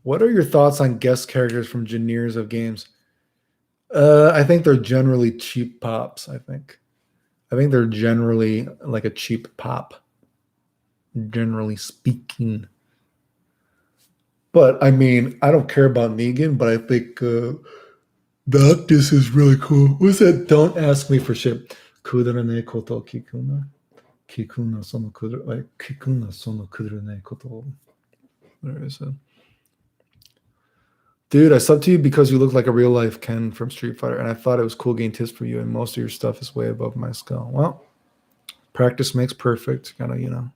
What are your thoughts on guest characters from genres of games? I think they're generally cheap pops, I think they're generally like a cheap pop, generally speaking. But I mean, I don't care about Negan, but I think the Octus is really cool. What's that? Don't ask me for shit. Kudarane koto kikuna. Kikuna sono kudara, like kikuna sono kudarane koto. Where is it? Dude, I subbed to you because you look like a real life Ken from Street Fighter, and I thought it was cool getting tips from you, and most of your stuff is way above my skill. Well, practice makes perfect. Gotta,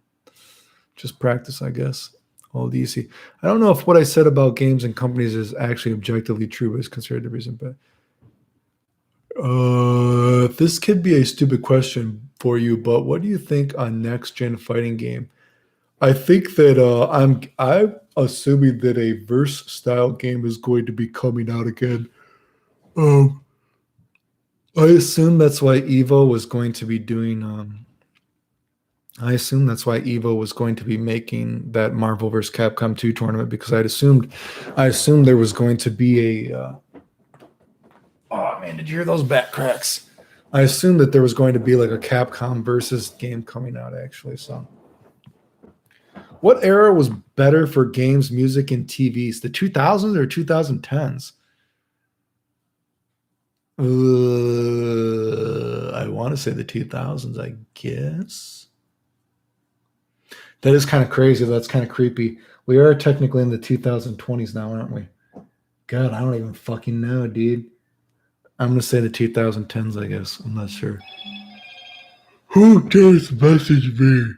just practice, I guess. All easy. I don't know if what I said about games and companies is actually objectively true, but it's considered the reason. But this could be a stupid question for you, but what do you think on next gen fighting game? I think that I'm assuming that a verse style game is going to be coming out again. Um, I assume that's why Evo was going to be doing. I assume that's why Evo was going to be making that Marvel vs. Capcom 2 tournament because I assumed there was going to be a. Oh man, did you hear those back cracks? I assumed that there was going to be like a Capcom versus game coming out actually. So, what era was better for games, music, and TVs? The 2000s or 2010s? I want to say the 2000s, I guess. That is kind of crazy. That's kind of creepy. We are technically in the 2020s now, aren't we? God, I don't even fucking know, dude. I'm going to say the 2010s, I guess. I'm not sure. Who dares message me?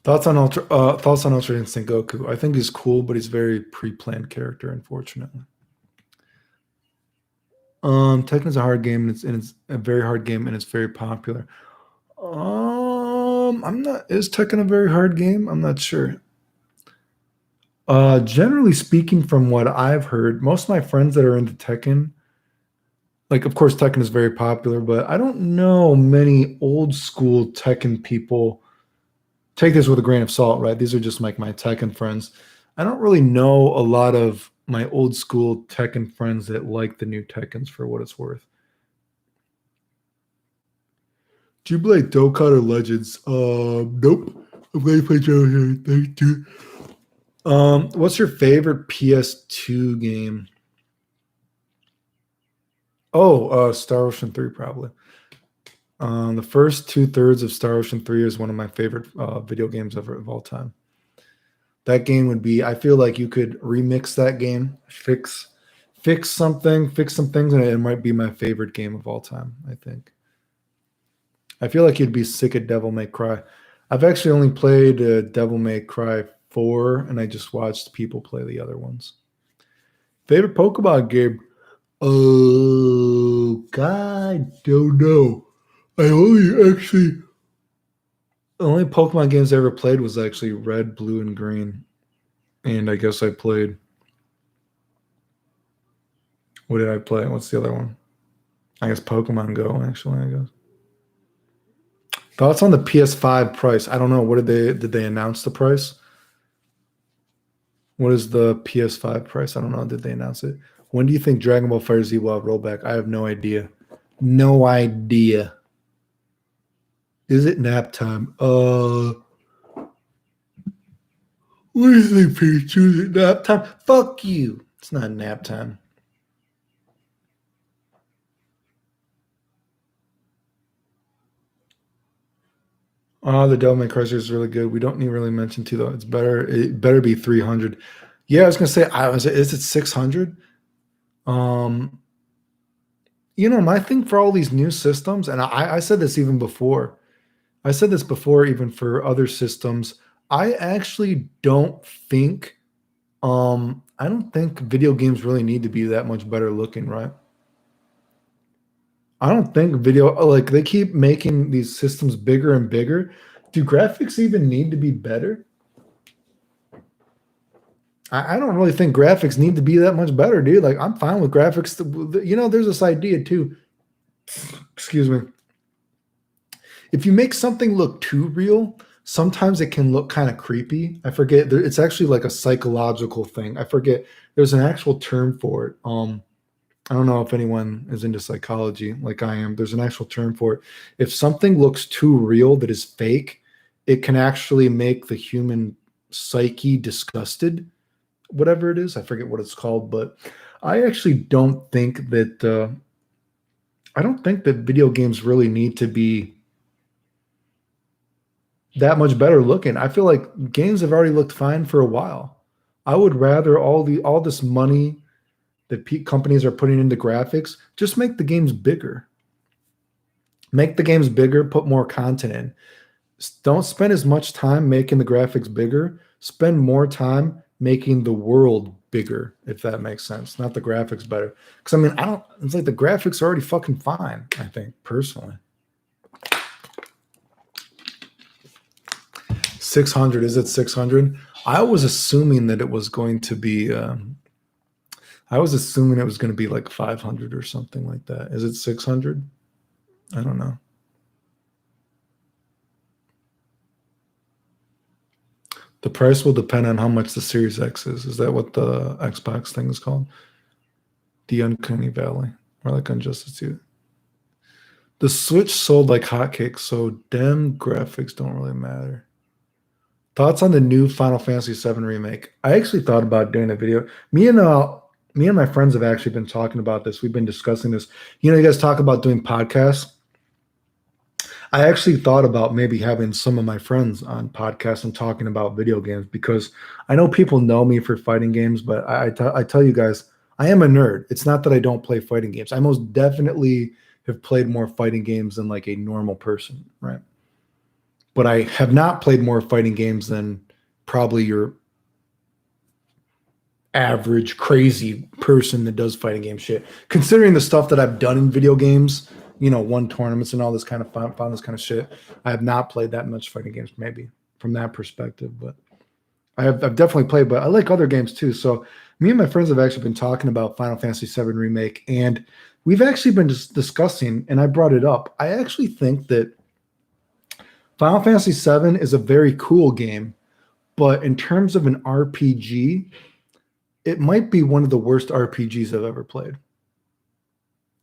Thoughts on Ultra Instinct Goku. I think he's cool, but he's very pre-planned character, unfortunately. Tekken's a hard game, and it's a very hard game, and it's very popular. I'm not. Is Tekken a very hard game? I'm not sure. Generally speaking, from what I've heard, most of my friends that are into Tekken, like of course Tekken is very popular, but I don't know many old school Tekken people. Take this with a grain of salt, right? These are just like my Tekken friends. I don't really know a lot of my old school Tekken friends that like the new Tekkens for what it's worth. Do you play Dokkan or Legends? Nope. I'm going to play Joe here. Thank you. What's your favorite PS2 game? Oh, Star Ocean 3, probably. The first 2/3 of Star Ocean 3 is one of my favorite video games ever of all time. That game would be, I feel like you could remix that game, fix some things, and it might be my favorite game of all time, I think. I feel like you'd be sick at Devil May Cry. I've actually only played Devil May Cry 4, and I just watched people play the other ones. Favorite Pokemon game? Oh, God, don't know. The only Pokemon games I ever played was actually Red, Blue, and Green. And I guess I played. What did I play? What's the other one? I guess Pokemon Go, actually, I guess. Thoughts on the PS5 price? I don't know. What did they announce the price? What is the PS5 price? I don't know. Did they announce it? When do you think Dragon Ball FighterZ will have rollback? I have no idea. No idea. Is it nap time? What do you think, Pikachu? Is it nap time? Fuck you. It's not nap time. Oh, the Devil May Cry is really good. We don't need to really mention too though. It's better. It better be 300. Yeah, I was gonna say. Is it 600? Um, my thing for all these new systems, and I said this even before. I said this before, even for other systems. I actually don't think. I don't think video games really need to be that much better looking, right? I don't think video like they keep making these systems bigger and bigger. Do graphics even need to be better? I don't really think graphics need to be that much better, dude. Like I'm fine with graphics. There's this idea too. Excuse me. If you make something look too real, sometimes it can look kind of creepy. I forget. It's actually like a psychological thing. I forget. There's an actual term for it. I don't know if anyone is into psychology like I am. There's an actual term for it. If something looks too real that is fake, it can actually make the human psyche disgusted, whatever it is. I forget what it's called, but I actually don't think that video games really need to be that much better looking. I feel like games have already looked fine for a while. I would rather all this money that companies are putting into graphics, just make the games bigger. Make the games bigger, put more content in. Don't spend as much time making the graphics bigger. Spend more time making the world bigger, if that makes sense. Not the graphics better. Because I mean, it's like the graphics are already fucking fine, I think, personally. 600, is it 600? I was assuming that it was going to be I was assuming it was going to be like 500 or something like that. Is it 600? I don't know. The price will depend on how much the Series X is. Is that what the Xbox thing is called? The Uncanny Valley, or like Injustice 2. The Switch sold like hotcakes, so damn graphics don't really matter. Thoughts on the new Final Fantasy VII remake? I actually thought about doing a video. Me and my friends have actually been talking about this. We've been discussing this. You guys talk about doing podcasts. I actually thought about maybe having some of my friends on podcasts and talking about video games, because I know people know me for fighting games, but I tell you guys, I am a nerd. It's not that I don't play fighting games. I most definitely have played more fighting games than like a normal person, right? But I have not played more fighting games than probably your average crazy person that does fighting game shit. Considering the stuff that I've done in video games, won tournaments and all this kind of found this kind of shit, I have not played that much fighting games, maybe from that perspective. But I've definitely played, but I like other games too. So me and my friends have actually been talking about Final Fantasy VII Remake, and we've actually been discussing, and I brought it up. I actually think that Final Fantasy VII is a very cool game, but in terms of an RPG, it might be one of the worst RPGs I've ever played.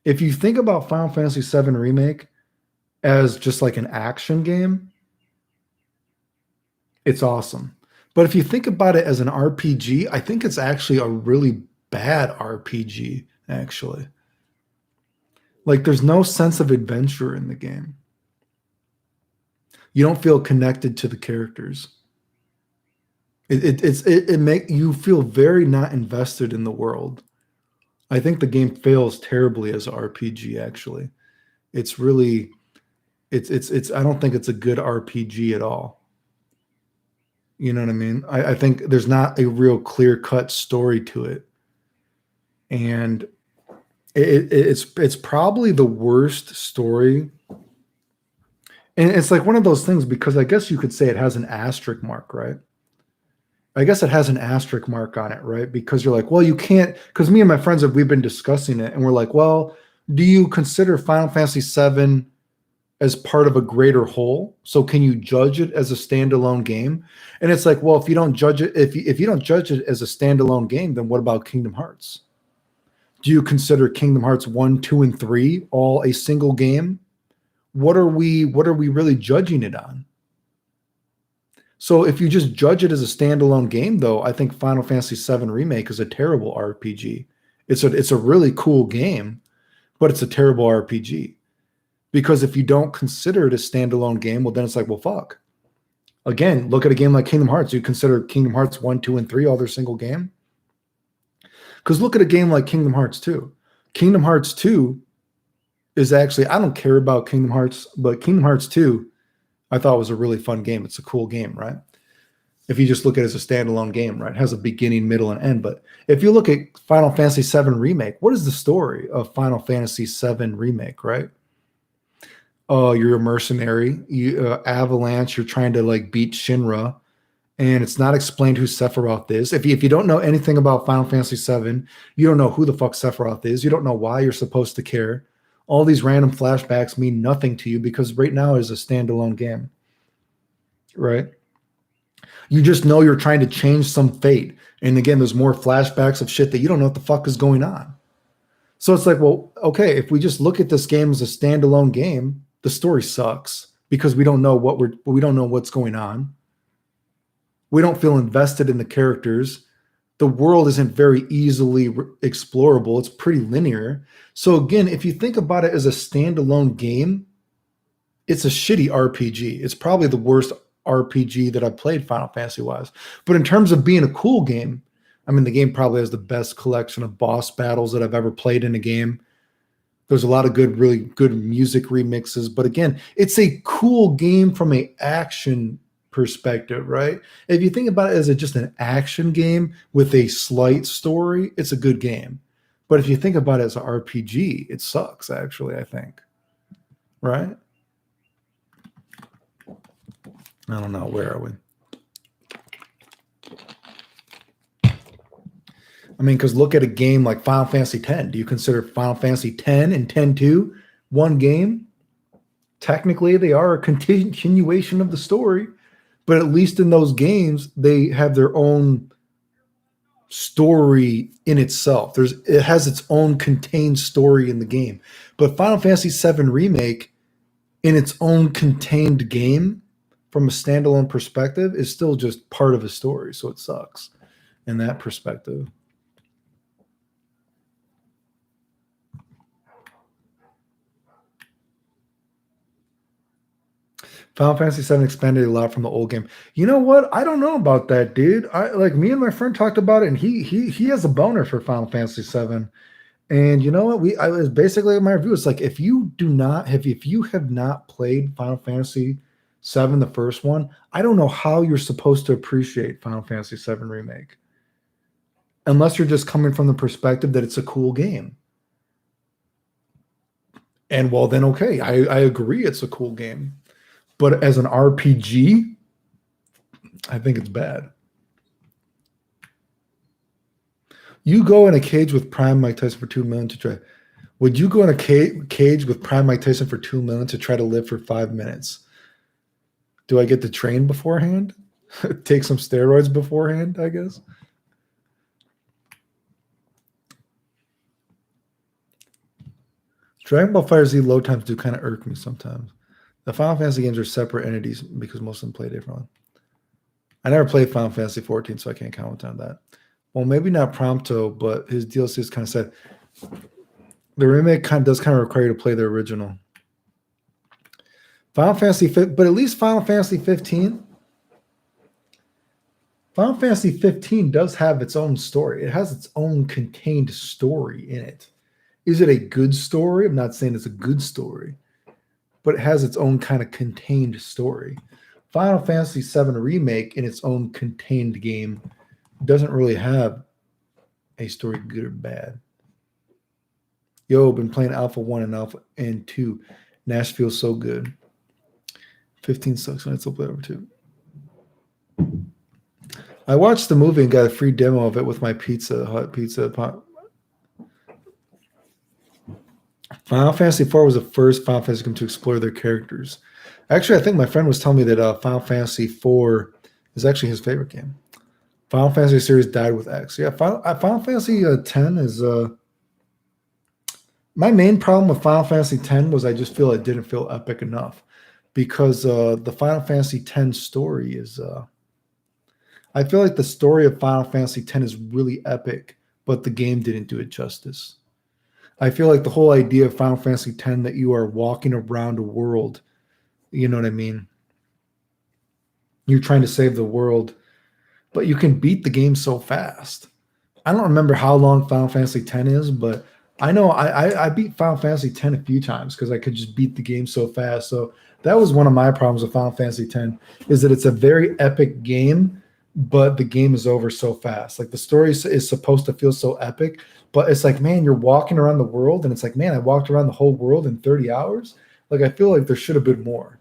If you think about Final Fantasy VII Remake as just like an action game, it's awesome. But if you think about it as an RPG, I think it's actually a really bad RPG, actually. Like, there's no sense of adventure in the game. You don't feel connected to the characters. It make you feel very not invested in the world. I think the game fails terribly as an RPG. Actually, it's really, it's. I don't think it's a good RPG at all. You know what I mean? I think there's not a real clear cut story to it, and it's probably the worst story. And it's like one of those things, because I guess you could say it has an asterisk mark, right? I guess it has an asterisk mark on it, right? Because you're like, well, you can't, because me and my friends we've been discussing it, and we're like, well, do you consider Final Fantasy VII as part of a greater whole? So can you judge it as a standalone game? And it's like, well, if you don't judge it, if you don't judge it as a standalone game, then what about Kingdom Hearts? Do you consider Kingdom Hearts 1, 2, and 3 all a single game? What are we really judging it on? So if you just judge it as a standalone game, though, I think Final Fantasy VII Remake is a terrible RPG. It's a really cool game, but it's a terrible RPG. Because if you don't consider it a standalone game, well, then it's like, well, fuck. Again, look at a game like Kingdom Hearts. You consider Kingdom Hearts 1, 2, and 3 all their single game? Because look at a game like Kingdom Hearts 2. Kingdom Hearts 2 is actually, I don't care about Kingdom Hearts, but Kingdom Hearts 2 I thought was a really fun game. It's a cool game, right? If you just look at it as a standalone game, right? It has a beginning, middle, and end. But if you look at Final Fantasy VII Remake, what is the story of Final Fantasy VII Remake, right? Oh, you're a mercenary. Avalanche, you're trying to like beat Shinra, and it's not explained who Sephiroth is. If you don't know anything about Final Fantasy VII, you don't know who the fuck Sephiroth is. You don't know why you're supposed to care. All these random flashbacks mean nothing to you because right now is a standalone game. right? You just know you're trying to change some fate. And again, there's more flashbacks of shit that you don't know what the fuck is going on. So it's like, well, okay, if we just look at this game as a standalone game, the story sucks because we don't know we don't know what's going on. We don't feel invested in the characters. The world isn't very easily explorable. It's pretty linear. So again, if you think about it as a standalone game, it's a shitty RPG. It's probably the worst RPG that I've played Final Fantasy wise. But in terms of being a cool game, I mean, the game probably has the best collection of boss battles that I've ever played in a game. There's a lot of good, really good music remixes. But again, it's a cool game from a action perspective, right? If you think about it as just an action game with a slight story, it's a good game. But if you think about it as an RPG, it sucks, actually, I think. Right? I don't know. Where are we? I mean, because look at a game like Final Fantasy X. Do you consider Final Fantasy X and X-2 one game? Technically, they are a continuation of the story, but at least in those games, they have their own story in itself. It has its own contained story in the game. But Final Fantasy VII Remake, in its own contained game, from a standalone perspective, is still just part of a story. So it sucks in that perspective. Final Fantasy VII expanded a lot from the old game. You know what? I don't know about that, dude. I like me and my friend talked about it, and he has a boner for Final Fantasy VII. And you know what? I was basically my review. It's like if you have not played Final Fantasy VII, the first one, I don't know how you're supposed to appreciate Final Fantasy VII Remake, unless you're just coming from the perspective that it's a cool game. And well, then okay, I agree, it's a cool game. But as an RPG, I think it's bad. You go in a cage with Prime Mike Tyson for 2 million to try. Would you go in a cage with Prime Mike Tyson for 2 million to try to live for 5 minutes? Do I get to train beforehand? Take some steroids beforehand, I guess. Dragon Ball FighterZ load times do kind of irk me sometimes. The Final Fantasy games are separate entities because most of them play differently. I never played Final Fantasy 14, so I can't comment on that. Well, maybe not Prompto, but his DLC is kind of said the remake does require you to play the original. Final Fantasy, but at least Final Fantasy 15. Final Fantasy 15 does have its own story. It has its own contained story in it. Is it a good story? I'm not saying it's a good story, but it has its own kind of contained story. Final Fantasy VII Remake in its own contained game doesn't really have a story, good or bad. Yo, been playing Alpha 1 and Alpha and 2. Nash feels so good. 15 sucks when it's a play over 2. I watched the movie and got a free demo of it with my Pizza Hut pizza pot. Final Fantasy IV was the first Final Fantasy game to explore their characters. Actually, I think my friend was telling me that Final Fantasy IV is actually his favorite game. Final Fantasy series died with X. Yeah, Final Fantasy X is my main problem with Final Fantasy X was I just feel it didn't feel epic enough because the Final Fantasy X story is I feel like the story of Final Fantasy X is really epic, but the game didn't do it justice. I feel like the whole idea of Final Fantasy X that you are walking around a world, you know what I mean? You're trying to save the world, but you can beat the game so fast. I don't remember how long Final Fantasy X is, but I know I beat Final Fantasy X a few times because I could just beat the game so fast. So that was one of my problems with Final Fantasy X is that it's a very epic game, but the game is over so fast. Like the story is supposed to feel so epic, but it's like, man, you're walking around the world, and it's like, man, I walked around the whole world in 30 hours. Like I feel like there should have been more.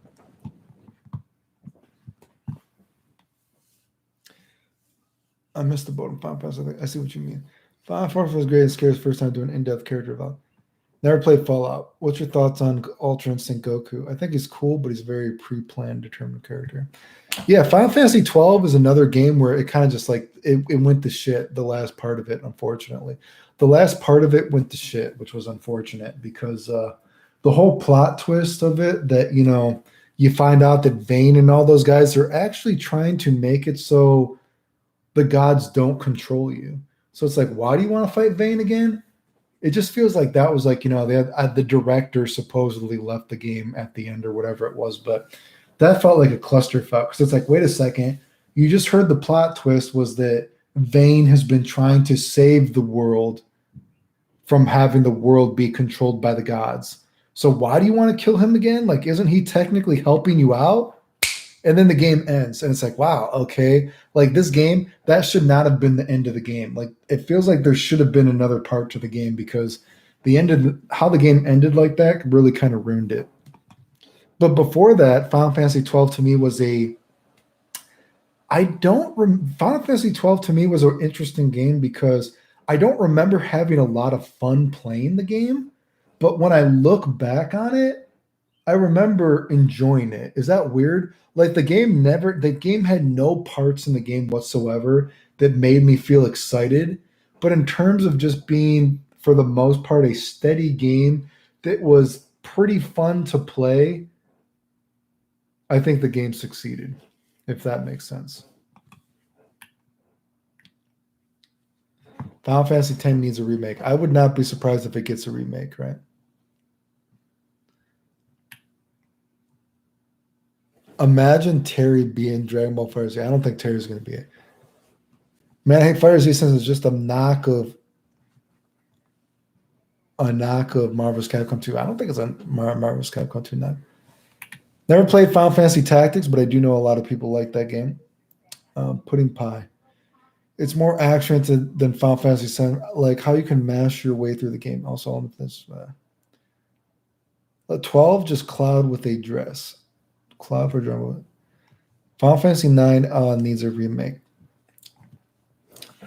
I missed the boat in Final Fantasy. I see what you mean. Final Fantasy was great and scares first time doing in-depth character development. Never played Fallout. What's your thoughts on Ultra Instinct Goku? I think he's cool, but he's a very pre-planned, determined character. Yeah, Final Fantasy 12 is another game where it kind of just like it went to shit, the last part of it, unfortunately. The last part of it went to shit, which was unfortunate because the whole plot twist of it that, you find out that Vayne and all those guys are actually trying to make it so the gods don't control you. So it's like, why do you want to fight Vayne again? It just feels like that was like, they had, the director supposedly left the game at the end or whatever it was, but that felt like a clusterfuck because it's like, wait a second, you just heard the plot twist was that Vayne has been trying to save the world from having the world be controlled by the gods. So why do you want to kill him again? Like, isn't he technically helping you out? And then the game ends, and it's like, wow, okay. Like this game, that should not have been the end of the game. Like it feels like there should have been another part to the game because the end of how the game ended like that really kind of ruined it. But before that, Final Fantasy 12 to me was a I don't Final Fantasy 12 to me was an interesting game because I don't remember having a lot of fun playing the game, but when I look back on it, I remember enjoying it. Is that weird? Like the game had no parts in the game whatsoever that made me feel excited. But in terms of just being, for the most part, a steady game that was pretty fun to play, I think the game succeeded, if that makes sense. Final Fantasy X needs a remake. I would not be surprised if it gets a remake, right? Imagine Terry being Dragon Ball FighterZ. I don't think Terry's going to be it. Man, I think FighterZ since it's just a knock of Marvel's Capcom 2. I don't think it's a Marvel's Capcom 2 knock. Never played Final Fantasy Tactics, but I do know a lot of people like that game. Pudding Pie. It's more action than Final Fantasy 7. Like how you can mash your way through the game. Also, on this 12 just Cloud with a dress. Cloud for drama. Final Fantasy 9 needs a remake.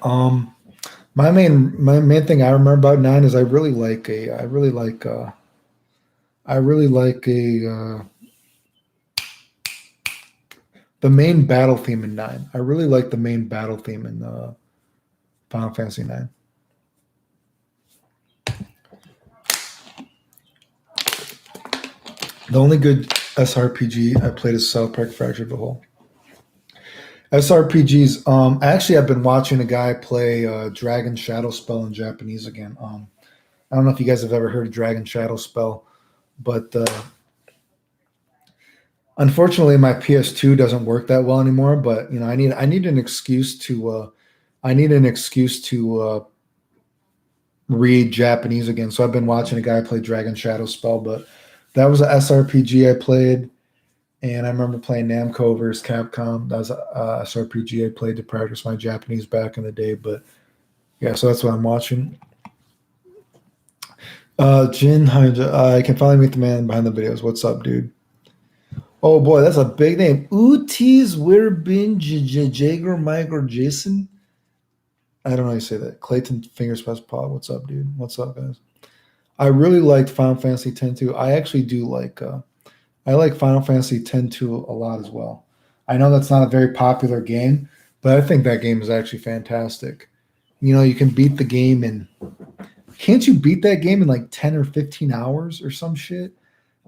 My main thing I remember about 9 is I really like the main battle theme in 9. I really like the main battle theme in Final Fantasy 9. The only good SRPG I played is South Park Fractured the Whole. SRPGs. Actually, I've been watching a guy play Dragon Shadow Spell in Japanese again. I don't know if you guys have ever heard of Dragon Shadow Spell, but unfortunately, my PS2 doesn't work that well anymore. But I need an excuse to read Japanese again. So I've been watching a guy play Dragon Shadow Spell, but that was a SRPG I played. And I remember playing Namco versus Capcom. That was a SRPG I played to practice my Japanese back in the day. But yeah, so that's what I'm watching. Jin Hanja, I can finally meet the man behind the videos. What's up, dude? Oh boy, that's a big name. Utis Wirbin Jager Michael Jason. I don't know how you say that. Clayton Fingers Press Pod. What's up, dude? What's up, guys? I really liked Final Fantasy X too. I actually do like I like Final Fantasy X-2 a lot as well. I know that's not a very popular game, but I think that game is actually fantastic. You can beat the game in can't you beat that game in like 10 or 15 hours or some shit?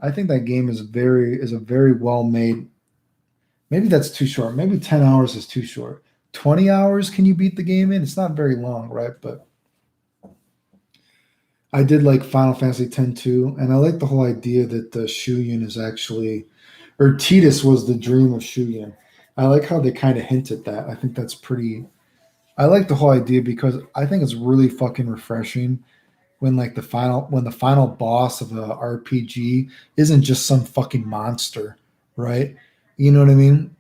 I think that game is a very well made. Maybe that's too short. Maybe 10 hours is too short. 20 hours can you beat the game in? It's not very long, right? But I did like Final Fantasy X too, and I like the whole idea that the Shuyin is actually, or Tidus was the dream of Shuyin. I like how they kind of hint at that. I think that's pretty. I like the whole idea because I think it's really fucking refreshing when when the final boss of a RPG isn't just some fucking monster, right? You know what I mean?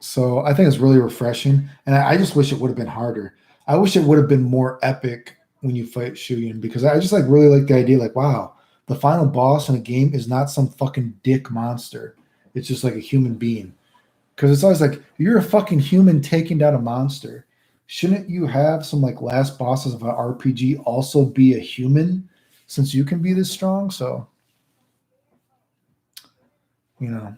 So I think it's really refreshing, and I just wish it would have been harder. I wish it would have been more epic when you fight Shuyin because I just like really like the idea. Like, wow, the final boss in a game is not some fucking dick monster. It's just like a human being. Because it's always like you're a fucking human taking down a monster. Shouldn't you have some like last bosses of an RPG also be a human since you can be this strong. So, you know.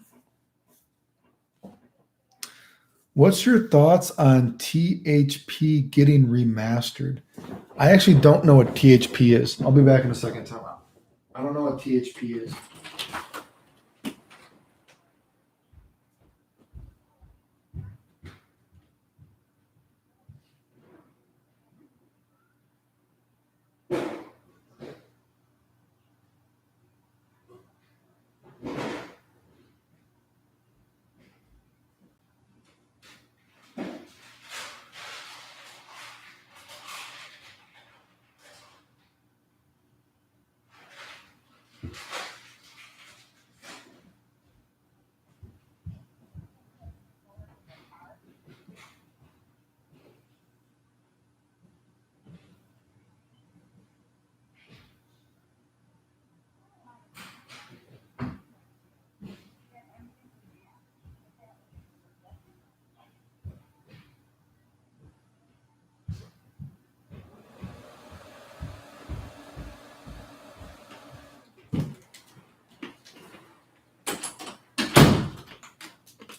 What's your thoughts on THP getting remastered? I actually don't know what THP is. I'll be back in a second. Time out. I don't know what THP is.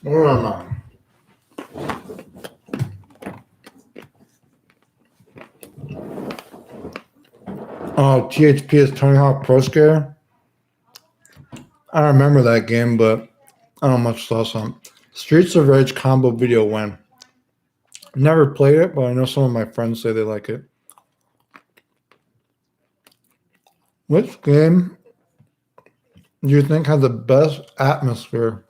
Where am I? Oh, THP is Tony Hawk Pro Skater. I remember that game, but I don't much saw some. Streets of Rage combo video win. Never played it, but I know some of my friends say they like it. Which game do you think has the best atmosphere?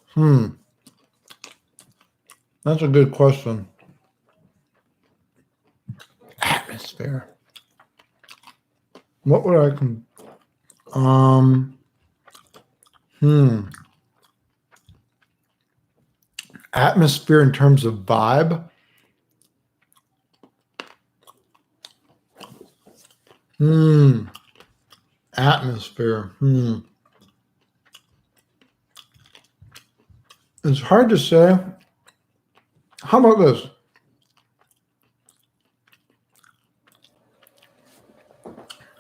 That's a good question. Atmosphere. What would I atmosphere in terms of vibe? Atmosphere. It's hard to say. How about this?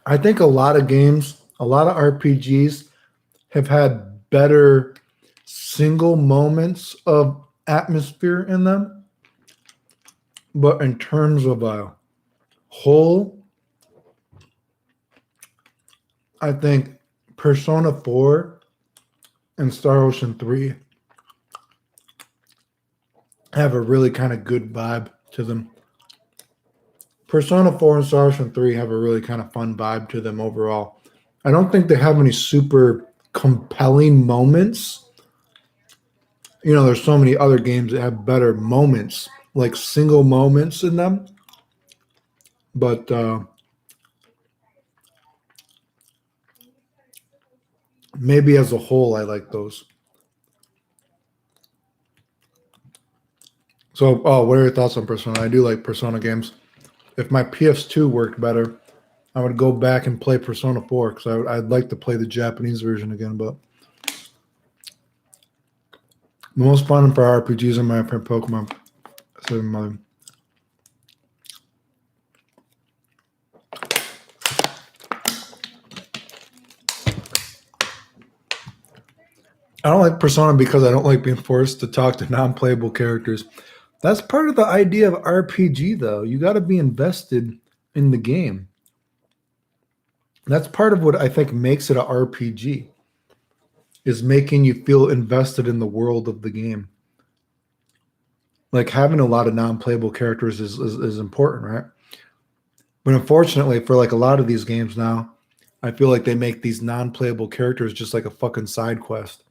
I think a lot of games, a lot of RPGs have had better single moments of atmosphere in them. But in terms of a whole, I think Persona 4 and Star Ocean 3 have a really kind of good vibe to them. Persona 4 and Star Ocean 3 have a really kind of fun vibe to them overall. I don't think they have any super compelling moments. You know, there's so many other games that have better moments, like single moments in them. But maybe as a whole, I like those. So, what are your thoughts on Persona? I do like Persona games. If my PS2 worked better, I would go back and play Persona 4 because I'd like to play the Japanese version again. But the most fun for RPGs in my opinion, Pokemon. I don't like Persona because I don't like being forced to talk to non-playable characters. That's part of the idea of RPG, though. You got to be invested in the game. That's part of what I think makes it an RPG, is making you feel invested in the world of the game. Like having a lot of non-playable characters is important, right? But unfortunately, for like a lot of these games now, I feel like they make these non-playable characters just like a fucking side quest.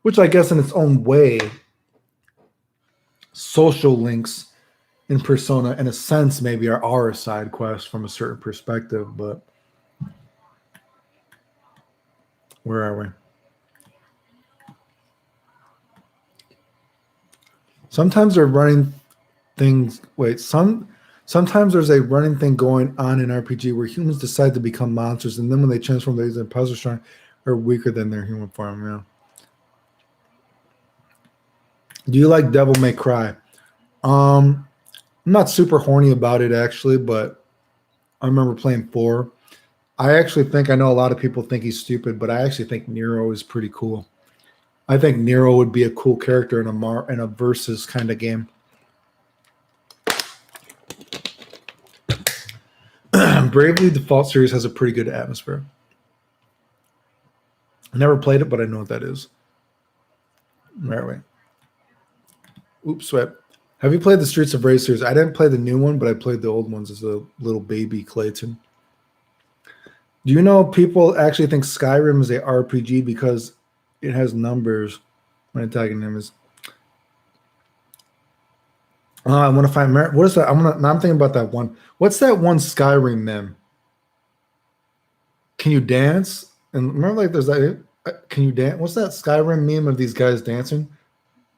Which I guess in its own way, social links in Persona, in a sense, maybe are a side quest from a certain perspective, but where are we? Sometimes they're running things. Sometimes there's a running thing going on in RPG where humans decide to become monsters, and then when they transform, these imposters strong are weaker than their human form. Yeah. Do you like Devil May Cry? I'm not super horny about it actually, but I remember playing 4. I actually think I know a lot of people think he's stupid, but I actually think Nero is pretty cool. I think Nero would be a cool character in a versus kind of game. Bravely Default series has a pretty good atmosphere. I never played it, but I know what that is. Right away. Oops, sweat. Have you played the Streets of Rage series? I didn't play the new one, but I played the old ones as a little baby Clayton. Do you know people actually think Skyrim is a RPG because it has numbers? My tagging name is. I want to find what is that? I'm thinking about that one. What's that one Skyrim meme? Can you dance? And remember, like, there's that. Can you dance? What's that Skyrim meme of these guys dancing?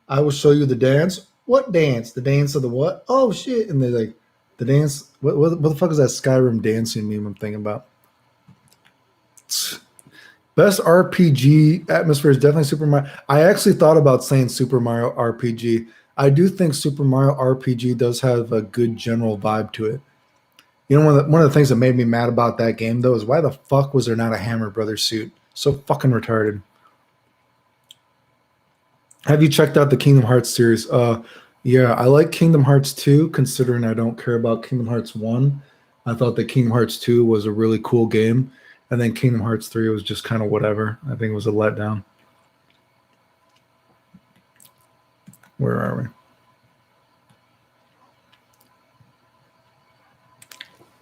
I will show you the dance. What dance? The dance of the what? Oh shit! And they're like, the dance. What the fuck is that Skyrim dancing meme I'm thinking about? Best RPG atmosphere is definitely Super Mario. I actually thought about saying Super Mario RPG. I do think Super Mario RPG does have a good general vibe to it. You know, one of the things that made me mad about that game though is why the fuck was there not a Hammer Brothers suit? So fucking retarded. Have you checked out the Kingdom Hearts series? Yeah, I like Kingdom Hearts 2, considering I don't care about Kingdom Hearts 1. I thought that Kingdom Hearts 2 was a really cool game. And then Kingdom Hearts 3 was just kind of whatever. I think it was a letdown. Where are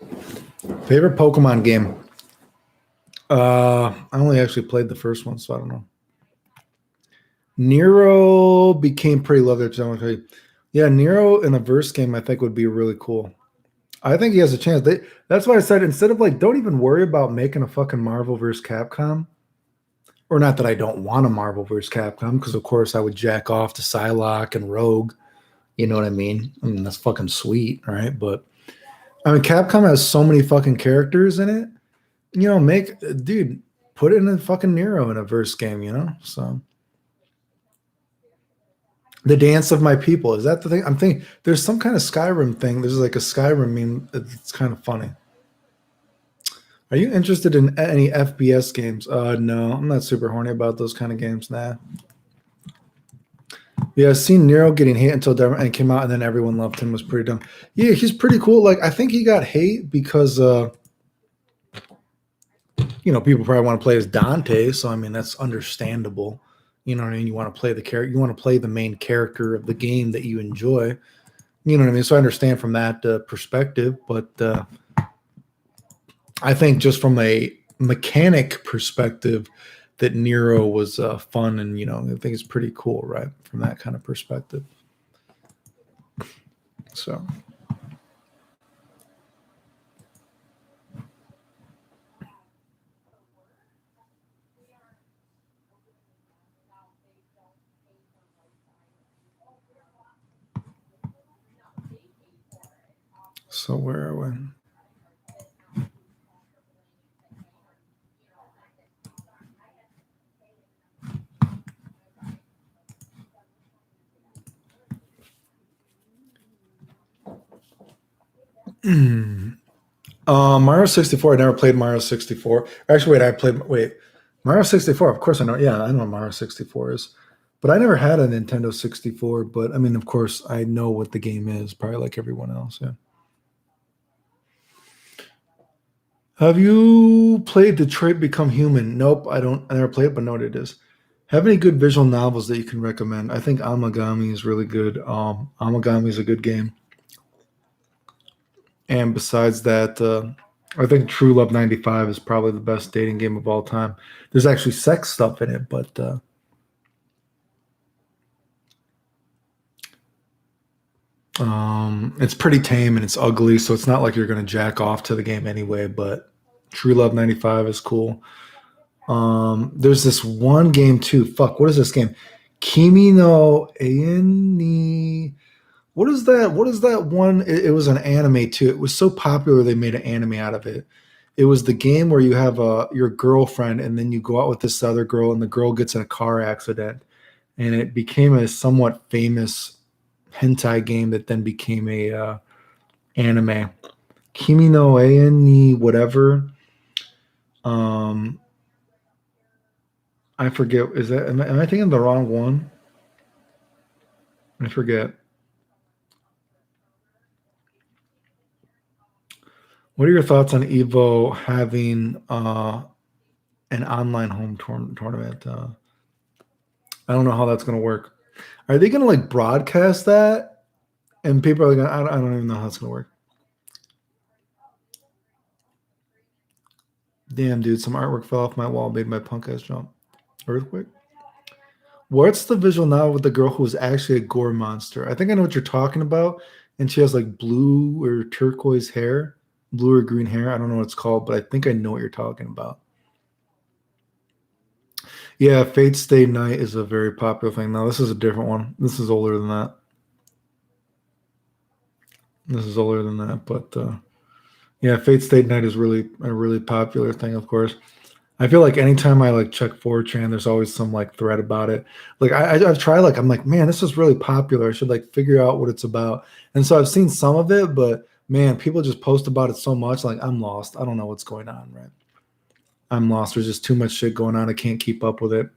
we? Favorite Pokemon game? I only actually played the first one, so I don't know. Nero became pretty lovely. Yeah, Nero in a verse game I think would be really cool. I think he has a chance. That's why I said instead of like, don't even worry about making a fucking Marvel vs. Capcom. Or not that I don't want a Marvel vs. Capcom, because of course I would jack off to Psylocke and Rogue. You know what I mean? I mean, that's fucking sweet, right? But I mean, Capcom has so many fucking characters in it. You know, put it in a fucking Nero in a verse game, you know? So the dance of my people, is that the thing? I'm thinking there's some kind of Skyrim thing. There's like a Skyrim meme. It's kind of funny. Are you interested in any FPS games? No, I'm not super horny about those kind of games. Nah. Yeah, I've seen Nero getting hate until and came out, and then everyone loved him. Was pretty dumb. Yeah, he's pretty cool. Like I think he got hate because people probably want to play as Dante. So I mean that's understandable. You know what I mean? You want to play the character. You want to play the main character of the game that you enjoy. You know what I mean? So I understand from that perspective, but I think just from a mechanic perspective, that Nero was fun, and I think it's pretty cool, right? From that kind of perspective. So. So where are we? Mario 64. I never played Mario 64. Actually, Mario 64. Of course I know. Yeah, I know what Mario 64 is. But I never had a Nintendo 64. But I mean, of course, I know what the game is, probably like everyone else. Yeah. Have you played Detroit Become Human? Nope, I don't. I never played it, but know what it is. Have any good visual novels that you can recommend? I think Amagami is really good. Amagami is a good game. And besides that, I think True Love 95 is probably the best dating game of all time. There's actually sex stuff in it, but it's pretty tame and it's ugly, so it's not like you're going to jack off to the game anyway, but True Love 95 is cool. There's this one game too. Fuck, what is this game? Kimi no Aeni. What is that? What is that one? It was an anime too. It was so popular they made an anime out of it. It was the game where you have your girlfriend and then you go out with this other girl and the girl gets in a car accident, and it became a somewhat famous hentai game that then became a anime. Kimi no Aeni whatever. I forget. Is that am I thinking the wrong one? I forget. What are your thoughts on Evo having an online home tournament? I don't know how that's going to work. Are they going to like broadcast that? And people are going to, I don't even know how it's going to work. Damn, dude, some artwork fell off my wall, made my punk ass jump. Earthquake? What's the visual now with the girl who's actually a gore monster? I think I know what you're talking about. And she has like blue or turquoise hair, blue or green hair. I don't know what it's called, but I think I know what you're talking about. Yeah, Fate Stay Night is a very popular thing. Now, this is a different one. This is older than that. This is older than that, but yeah, Fate Stay Night is really a really popular thing, of course. I feel like anytime I like check 4chan, there's always some like thread about it. Like I've tried, like I'm like, man, this is really popular. I should like figure out what it's about. And so I've seen some of it, but man, people just post about it so much. Like I'm lost. I don't know what's going on, right? I'm lost. There's just too much shit going on. I can't keep up with it.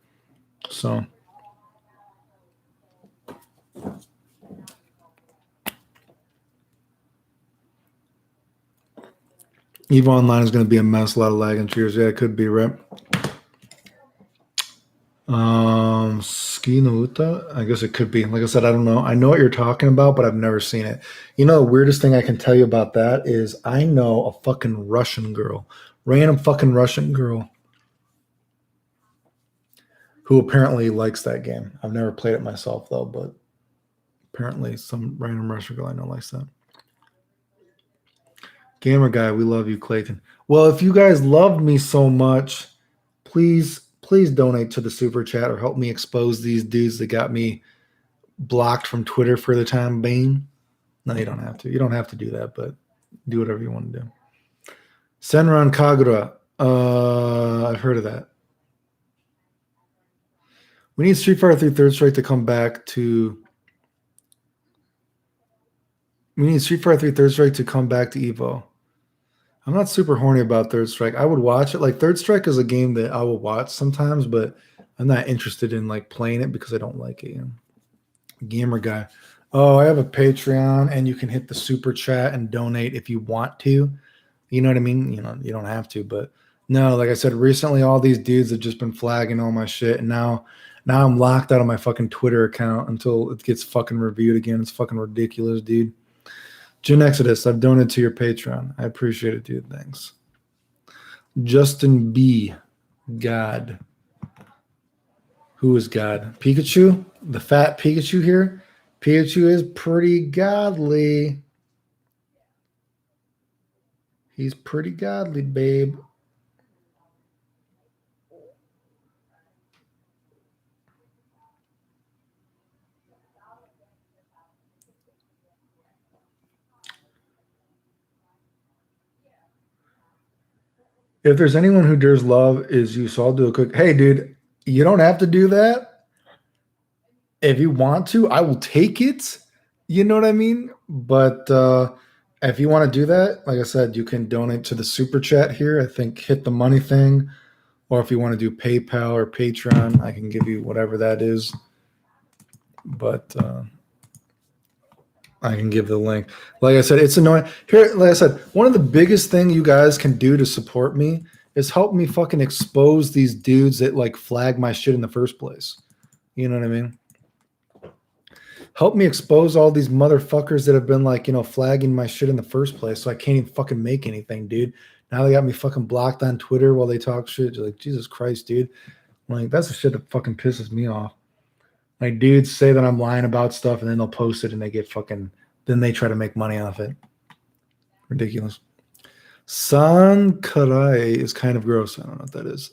So EVO Online is going to be a mess. A lot of lag and cheers. Yeah, it could be, right? Ski Nauta? I guess it could be. Like I said, I don't know. I know what you're talking about, but I've never seen it. You know, the weirdest thing I can tell you about that is I know a fucking Russian girl, random fucking Russian girl, who apparently likes that game. I've never played it myself, though, but apparently some random Russian girl I know likes that. Gamer guy, we love you, Clayton. Well, if you guys loved me so much, please donate to the super chat or help me expose these dudes that got me blocked from Twitter for the time being. No, you don't have to. You don't have to do that, but do whatever you want to do. Senran Kagura. I've heard of that. We need Street Fighter 3 Third Strike to come back to. We need Street Fighter 3 Third Strike to come back to Evo. I'm not super horny about Third Strike. I would watch it. Like Third Strike is a game that I will watch sometimes, but I'm not interested in like playing it because I don't like it. You know? Gamer guy. Oh, I have a Patreon, and you can hit the super chat and donate if you want to. You know what I mean? You know, you don't have to, but no, like I said, recently all these dudes have just been flagging all my shit, and now I'm locked out of my fucking Twitter account until it gets fucking reviewed again. It's fucking ridiculous, dude. Jim Exodus, I've donated to your Patreon. I appreciate it, dude. Thanks. Justin B. God. Who is God? Pikachu? The fat Pikachu here? Pikachu is pretty godly. He's pretty godly, babe. If there's anyone who dares love is you, so I'll do a quick. Hey, dude, you don't have to do that. If you want to, I will take it. You know what I mean? But if you want to do that, like I said, you can donate to the super chat here. I think hit the money thing. Or if you want to do PayPal or Patreon, I can give you whatever that is. But I can give the link. Like I said, it's annoying. Here, like I said, one of the biggest thing you guys can do to support me is help me fucking expose these dudes that like flag my shit in the first place. You know what I mean? Help me expose all these motherfuckers that have been like, you know, flagging my shit in the first place, so I can't even fucking make anything, dude. Now they got me fucking blocked on Twitter while they talk shit. You're like, Jesus Christ, dude. Like, that's the shit that fucking pisses me off. Like, dudes say that I'm lying about stuff, and then they'll post it, and they get fucking. Then they try to make money off it. Ridiculous. Sankarai is kind of gross. I don't know what that is.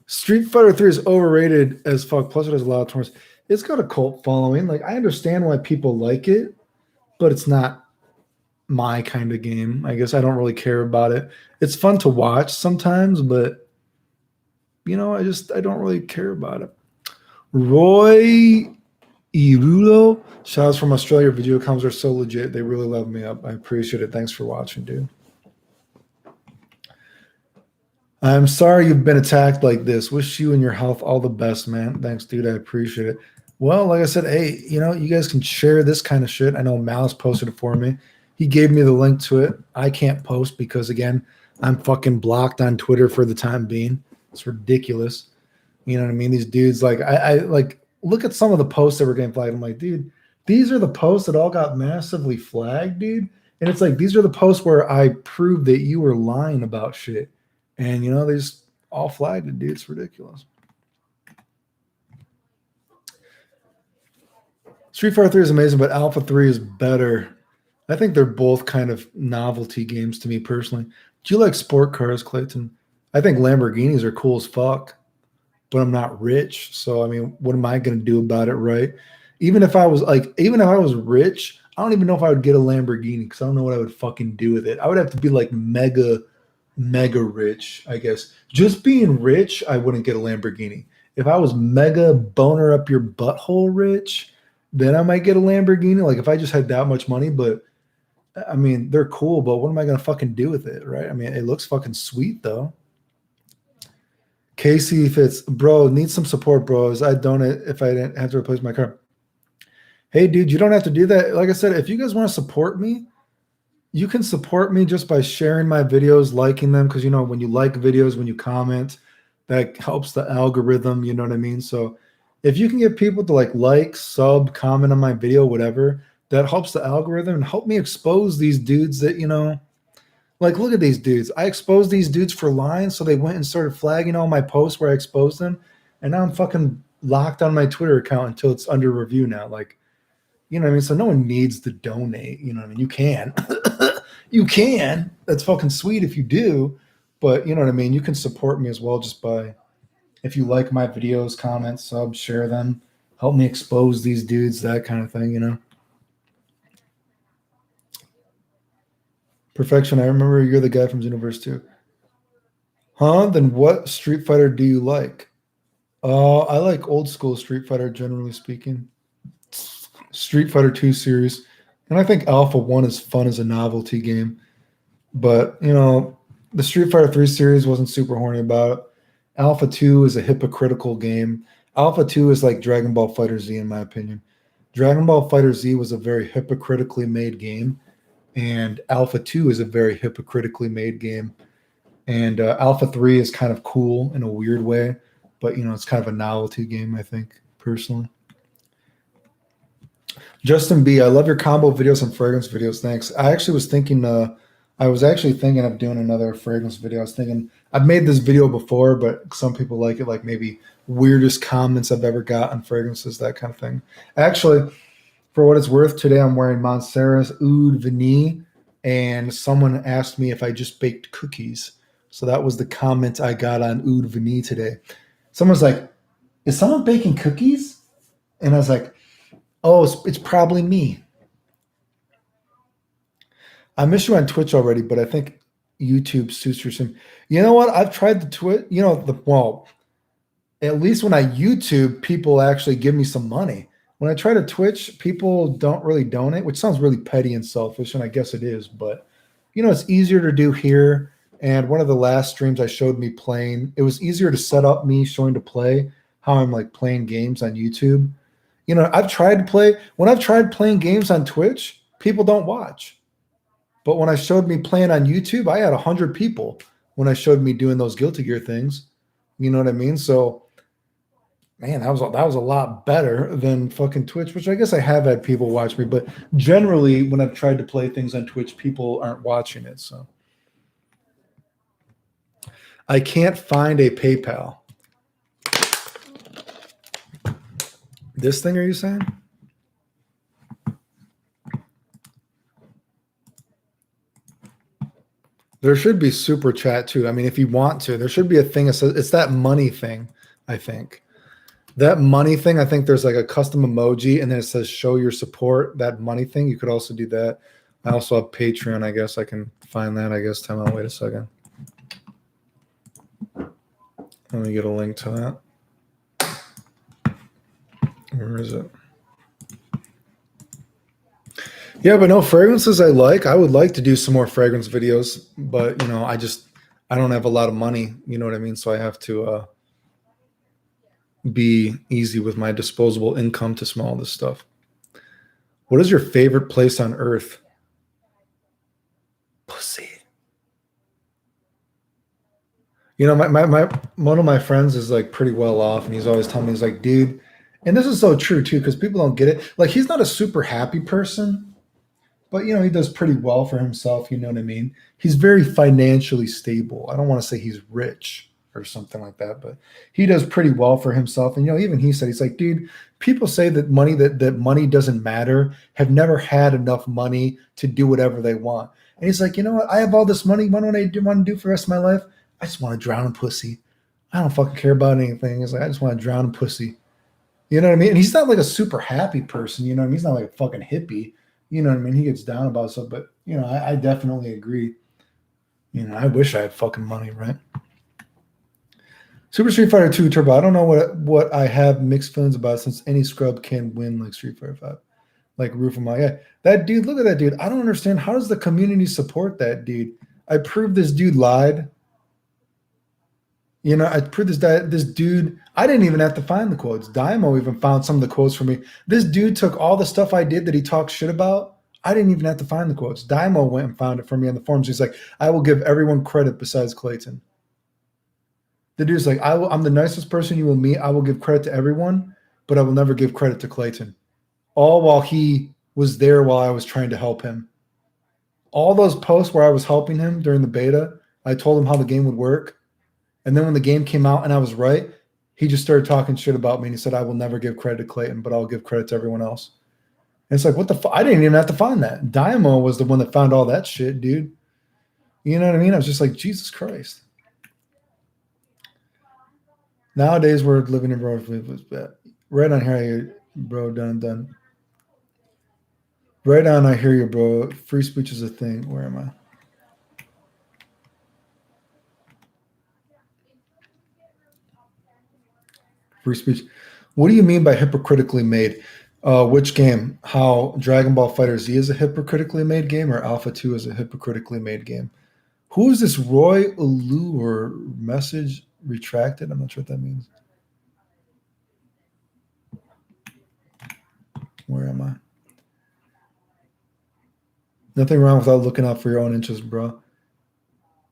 Street Fighter 3 is overrated as fuck. Plus, it has a lot of tournaments. It's got a cult following. Like, I understand why people like it, but it's not my kind of game. I guess I don't really care about it. It's fun to watch sometimes, but you know, I don't really care about it. Roy Irulo, shout outs from Australia. Video comms are so legit. They really love me up. I appreciate it. Thanks for watching, dude. I'm sorry you've been attacked like this. Wish you and your health all the best, man. Thanks, dude. I appreciate it. Well, like I said, hey, you guys can share this kind of shit. I know Malice posted it for me. He gave me the link to it. I can't post because, again, I'm fucking blocked on Twitter for the time being. It's ridiculous. You know what I mean? These dudes, like, I like look at some of the posts that were getting flagged. I'm like, dude, these are the posts that all got massively flagged, dude. And it's like, these are the posts where I proved that you were lying about shit. And, they just all flagged it, dude. It's ridiculous. Street Fighter 3 is amazing, but Alpha 3 is better. I think they're both kind of novelty games to me personally. Do you like sport cars, Clayton? I think Lamborghinis are cool as fuck, but I'm not rich. So, I mean, what am I going to do about it, right? Even if I was rich, I don't even know if I would get a Lamborghini because I don't know what I would fucking do with it. I would have to be like mega rich, I guess. Just being rich, I wouldn't get a Lamborghini. If I was mega boner up your butthole rich, then I might get a Lamborghini. Like if I just had that much money, but I mean, they're cool, but what am I going to fucking do with it, right? I mean, it looks fucking sweet though. Casey Fitz, bro, need some support, bros. I'd donate if I didn't have to replace my car. Hey, dude, you don't have to do that. Like I said, if you guys want to support me, you can support me just by sharing my videos, liking them, because when you like videos, when you comment, that helps the algorithm. You know what I mean? So if you can get people to like, sub, comment on my video, whatever, that helps the algorithm and help me expose these dudes that, like, look at these dudes. I exposed these dudes for lying, so they went and started flagging all my posts where I exposed them, and now I'm fucking locked on my Twitter account until it's under review now. Like, you know what I mean? So no one needs to donate. You know what I mean? You can. You can. That's fucking sweet if you do. But you know what I mean? You can support me as well just by, if you like my videos, comment, sub, share them, help me expose these dudes, that kind of thing, Perfection. I remember you're the guy from Xenoverse too. Huh? Then what Street Fighter do you like? I like old school Street Fighter, generally speaking. Street Fighter 2 series. And I think Alpha 1 is fun as a novelty game. But, the Street Fighter 3 series wasn't super horny about it. Alpha 2 is a hypocritical game. Alpha 2 is like Dragon Ball Fighter Z, in my opinion. Dragon Ball Fighter Z was a very hypocritically made game. And Alpha 2 is a very hypocritically made game. And Alpha 3 is kind of cool in a weird way. But, it's kind of a novelty game, I think, personally. Justin B, I love your combo videos and fragrance videos. Thanks. I was thinking of doing another fragrance video. I was thinking I've made this video before, but some people like it, like maybe weirdest comments I've ever got on fragrances, that kind of thing. Actually, for what it's worth, today I'm wearing Montserrat's Oud Vanille, and someone asked me if I just baked cookies. So that was the comment I got on Oud Vanille today. Someone's like, is someone baking cookies? And I was like, oh, it's probably me. I miss you on Twitch already, but I think YouTube suits your sim. You know what? I've tried the Twitch. At least when I YouTube, people actually give me some money. When I try to Twitch, people don't really donate, which sounds really petty and selfish, and I guess it is. But it's easier to do here. And one of the last streams I showed me playing, it was easier to set up me showing to play how I'm like playing games on YouTube. I've tried to play. When I've tried playing games on Twitch, people don't watch. But when I showed me playing on YouTube, I had 100 people when I showed me doing those Guilty Gear things. You know what I mean? So, man, that was a lot better than fucking Twitch, which I guess I have had people watch me. But generally, when I've tried to play things on Twitch, people aren't watching it. So I can't find a PayPal. This thing, are you saying? There should be super chat too. I mean, if you want to, there should be a thing that says it's that money thing, I think. That money thing, I think there's like a custom emoji and then it says show your support, that money thing. You could also do that. I also have Patreon, I guess I can find that, I guess. Time out, wait a second. Let me get a link to that. Where is it? Yeah, but no, fragrances I like. I would like to do some more fragrance videos, but I I don't have a lot of money, you know what I mean? So I have to be easy with my disposable income to smell this stuff. What is your favorite place on earth? Pussy. You know, my one of my friends is like pretty well off, and he's always telling me, he's like, dude, and this is so true too, because people don't get it. Like, he's not a super happy person, but you know, he does pretty well for himself. You know what I mean? He's very financially stable. I don't want to say he's rich or something like that, but he does pretty well for himself. And you know, even he said, he's like, dude, people say that money doesn't matter, have never had enough money to do whatever they want. And he's like, you know what? I have all this money. What do I want to do for the rest of my life? I just want to drown in pussy. I don't fucking care about anything. It's like, I just want to drown in pussy. You know what I mean? And he's not like a super happy person. You know what I mean? He's not like a fucking hippie. You know what I mean? He gets down about stuff, but you know, I definitely agree. You know, I wish I had fucking money, right? Super Street Fighter 2 Turbo. I don't know what I have mixed feelings about, since any scrub can win like Street Fighter 5. Like Roof of my guy. That dude, look at that dude. I don't understand. How does the community support that dude? I proved this dude lied. You know, I proved this dude, I didn't even have to find the quotes. Daimo even found some of the quotes for me. This dude took all the stuff I did that he talked shit about. I didn't even have to find the quotes. Daimo went and found it for me on the forums. He's like, I will give everyone credit besides Clayton. The dude's like, I'm the nicest person you will meet. I will give credit to everyone, but I will never give credit to Clayton. All while he was there while I was trying to help him. All those posts where I was helping him during the beta, I told him how the game would work. And then when the game came out and I was right, he just started talking shit about me. And he said, I will never give credit to Clayton, but I'll give credit to everyone else. And it's like, what the fuck? I didn't even have to find that. Daimo was the one that found all that shit, dude. You know what I mean? I was just like, Jesus Christ. Nowadays, we're living in bro. Right on here, bro. Done. Right on, I hear you, bro. Free speech is a thing. Where am I? Free speech. What do you mean by hypocritically made? Which game? How Dragon Ball Fighter Z is a hypocritically made game, or Alpha 2 is a hypocritically made game? Who is this Roy Allure message retracted? I'm not sure what that means. Where am I? Nothing wrong without looking out for your own interest, bro.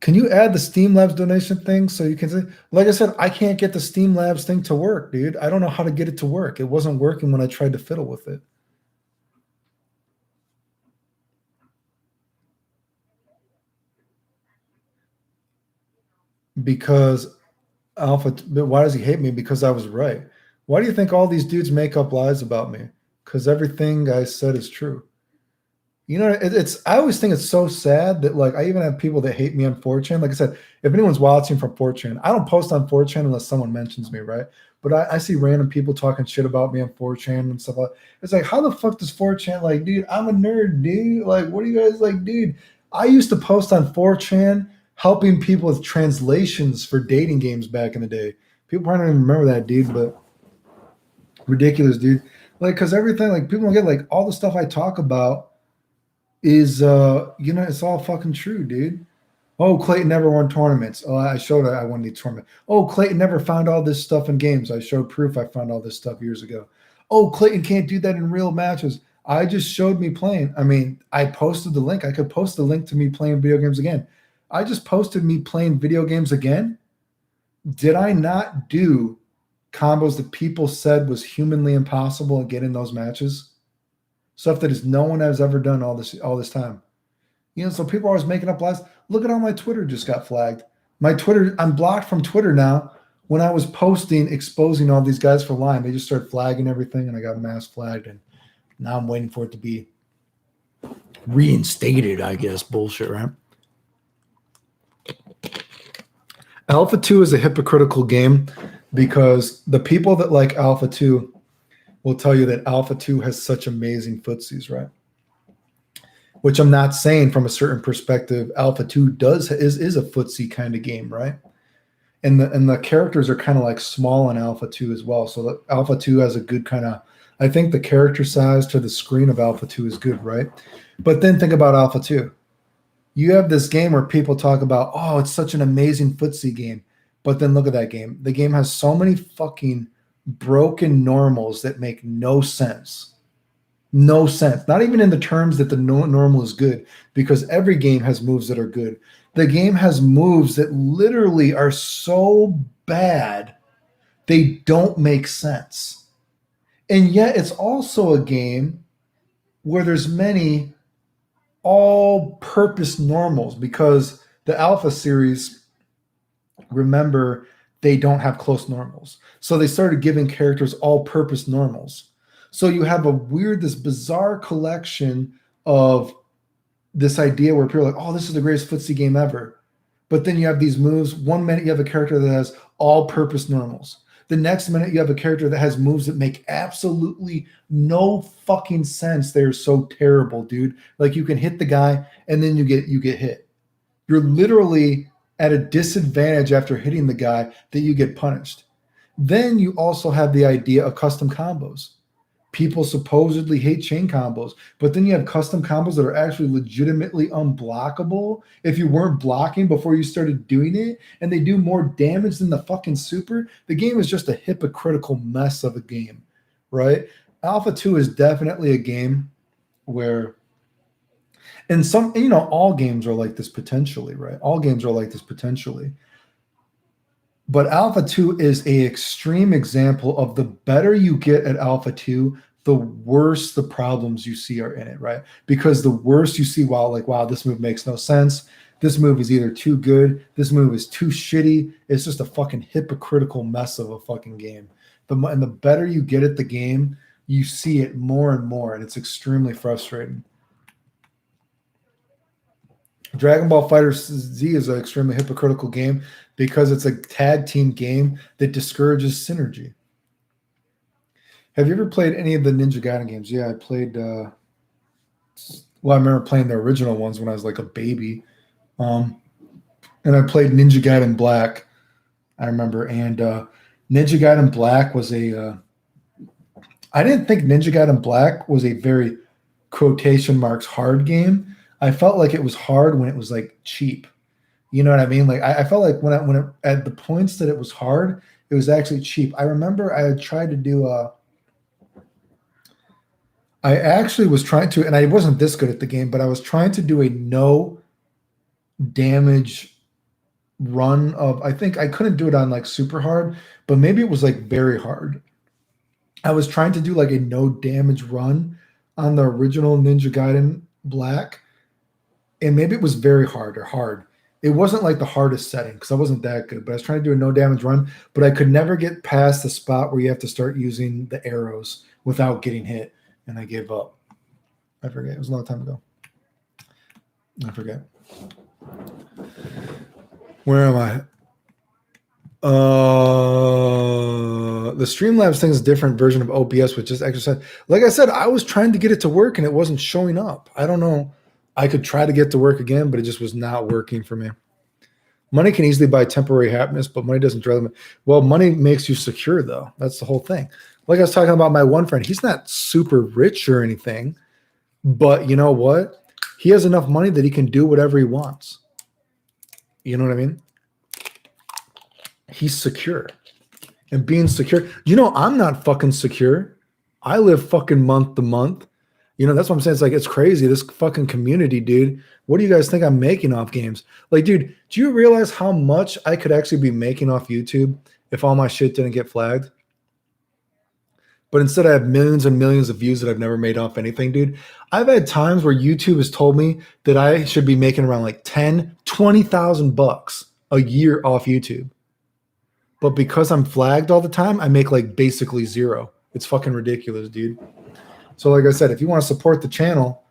Can you add the Steam Labs donation thing so you can say, like I said, I can't get the Steam Labs thing to work, dude. I don't know how to get it to work. It wasn't working when I tried to fiddle with it. Because Alpha, but why does he hate me? Because I was right. Why do you think all these dudes make up lies about me? Because everything I said is true. You know, it's I always think it's so sad that, like, I even have people that hate me on 4chan. Like I said, if anyone's watching from 4chan, I don't post on 4chan unless someone mentions me, right? But I see random people talking shit about me on 4chan and stuff like that. It's like, how the fuck does 4chan, like, dude, I'm a nerd, dude. Like, what are you guys like, dude? I used to post on 4chan helping people with translations for dating games back in the day. People probably don't even remember that, dude, but ridiculous, dude. Like, because everything, like, people don't get, like, all the stuff I talk about is you know, it's all fucking true, dude. Oh, Clayton never won tournaments. Oh, I showed I won the tournament. Oh, Clayton never found all this stuff in games. I showed proof I found all this stuff years ago. Oh, Clayton can't do that in real matches. I just showed me playing. I mean, I posted the link. I could post the link to me playing video games again. I just posted me playing video games again. Did I not do combos that people said was humanly impossible and get in those matches? Stuff that is no one has ever done all this time. You know, so people are always making up lies. Look at how my Twitter just got flagged. My Twitter, I'm blocked from Twitter now. When I was posting, exposing all these guys for lying, they just started flagging everything, and I got mass flagged. And now I'm waiting for it to be reinstated, I guess. Bullshit, right? Alpha 2 is a hypocritical game because the people that like Alpha 2 will tell you that Alpha 2 has such amazing footsies, right? Which I'm not saying from a certain perspective. Alpha 2 is a footsie kind of game, right? And the characters are kind of like small in Alpha 2 as well. So the Alpha 2 has a good kind of, I think the character size to the screen of Alpha 2 is good, right? But then think about Alpha 2. You have this game where people talk about, oh, it's such an amazing footsie game. But then look at that game. The game has so many fucking broken normals that make no sense. No sense. Not even in the terms that the normal is good, because every game has moves that are good. The game has moves that literally are so bad, they don't make sense. And yet it's also a game where there's many all-purpose normals, because the Alpha series, remember, they don't have close normals. So they started giving characters all-purpose normals. So you have this bizarre collection of this idea where people are like, oh, this is the greatest footsie game ever. But then you have these moves. 1 minute you have a character that has all-purpose normals. The next minute you have a character that has moves that make absolutely no fucking sense. They're so terrible, dude. Like you can hit the guy and then you get hit. You're literally at a disadvantage after hitting the guy that you get punished. Then you also have the idea of custom combos. People supposedly hate chain combos, but then you have custom combos that are actually legitimately unblockable if you weren't blocking before you started doing it, and they do more damage than the fucking super. The game is just a hypocritical mess of a game, right? Alpha 2 is definitely a game where, and some, all games are like this potentially, right? All games are like this potentially. But Alpha 2 is a extreme example of the better you get at Alpha 2, the worse the problems you see are in it, right? Because the worse you see, wow, this move makes no sense. This move is either too good. This move is too shitty. It's just a fucking hypocritical mess of a fucking game. And the better you get at the game, you see it more and more, and it's extremely frustrating. Dragon Ball FighterZ is an extremely hypocritical game because it's a tag team game that discourages synergy. Have you ever played any of the Ninja Gaiden games? Yeah, I played. I remember playing the original ones when I was like a baby, and I played Ninja Gaiden Black. I remember, and Ninja Gaiden Black was a. I didn't think Ninja Gaiden Black was a very quotation marks hard game. I felt like it was hard when it was like cheap. You know what I mean? Like I felt like when it at the points that it was hard, it was actually cheap. I remember I had tried to do I actually was trying to, and I wasn't this good at the game, but I was trying to do a no damage run of, I think I couldn't do it on like super hard, but maybe it was like very hard. I was trying to do like a no damage run on the original Ninja Gaiden Black, and maybe it was very hard or hard. It wasn't like the hardest setting because I wasn't that good, but I was trying to do a no damage run, but I could never get past the spot where you have to start using the arrows without getting hit, and I gave up. I forget. It was a long time ago. I forget. Where am I? The Streamlabs thing is a different version of OBS with just exercise. Like I said, I was trying to get it to work and it wasn't showing up. I don't know. I could try to get to work again, but it just was not working for me. Money can easily buy temporary happiness, but money doesn't drive them. Well, money makes you secure, though. That's the whole thing. Like I was talking about my one friend, he's not super rich or anything, but you know what? He has enough money that he can do whatever he wants. You know what I mean? He's secure. And being secure, I'm not fucking secure. I live fucking month to month. That's what I'm saying. It's like, it's crazy. This fucking community, dude. What do you guys think I'm making off games? Like, dude, do you realize how much I could actually be making off YouTube if all my shit didn't get flagged? But instead I have millions and millions of views that I've never made off anything, dude. I've had times where YouTube has told me that I should be making around like 10, 20,000 bucks a year off YouTube. But because I'm flagged all the time, I make like basically zero. It's fucking ridiculous, dude. So like I said, if you want to support the channel,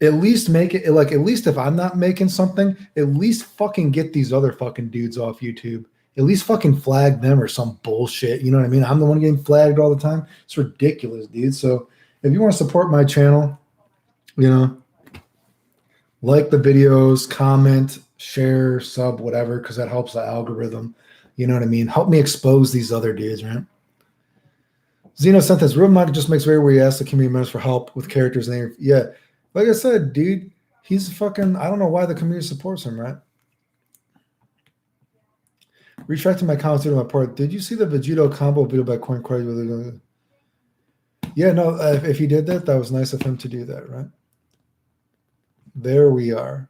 at least make it like, at least if I'm not making something, at least fucking get these other fucking dudes off YouTube. At least fucking flag them or some bullshit. You know what I mean? I'm the one getting flagged all the time. It's ridiculous, dude. So if you want to support my channel, like the videos, comment, share, sub, whatever, because that helps the algorithm. You know what I mean? Help me expose these other dudes, right? Zeno sent this. Real Mike just makes very where you ask the community members for help with characters. And yeah, like I said, dude, He's fucking, I don't know why the community supports him, right? Retracting my comments to my report. Did you see the Vegito combo video by Coin Crazy? Yeah, no, if he did that, that was nice of him to do that, right? There we are.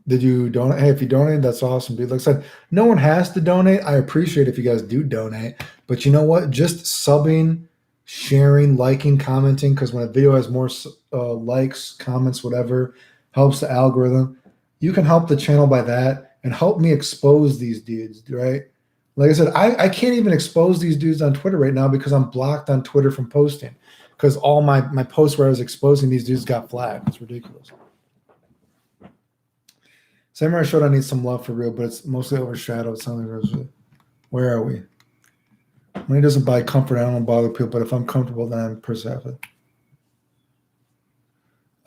Did you donate? Hey, if you donated, that's awesome, dude. Like I said, no one has to donate. I appreciate if you guys do donate. But you know what? Just subbing, sharing, liking, commenting, because when a video has more likes, comments, whatever, helps the algorithm. You can help the channel by that and help me expose these dudes, right? Like I said, I can't even expose these dudes on Twitter right now because I'm blocked on Twitter from posting because all my posts where I was exposing these dudes got flagged. It's ridiculous. Samurai Shodown needs some love for real, but it's mostly overshadowed. Where are we? Money doesn't buy comfort. I don't bother people, but if I'm comfortable, then I'm perceptive.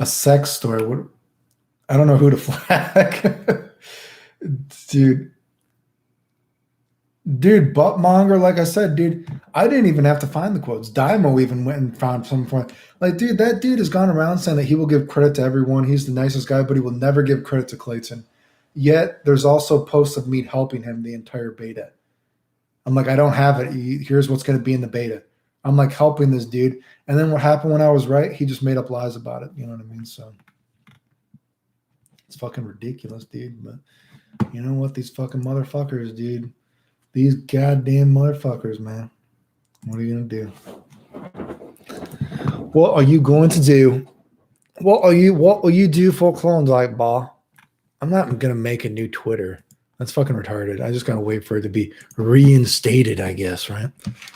A sex story. What? I don't know who to flag. Dude, buttmonger, like I said, dude, I didn't even have to find the quotes. Daimo even went and found some. Like, dude, that dude has gone around saying that he will give credit to everyone. He's the nicest guy, but he will never give credit to Clayton. Yet there's also posts of me helping him the entire beta. I'm like, I don't have it. Here's what's going to be in the beta. I'm like helping this dude. And then what happened when I was right? He just made up lies about it. You know what I mean? So it's fucking ridiculous, dude. But you know what? These fucking motherfuckers, dude. These goddamn motherfuckers, man. What are you going to do? What are you going to do? What will you do for Klondike Ball? I'm not going to make a new Twitter. That's fucking retarded. I just got to wait for it to be reinstated, I guess, right?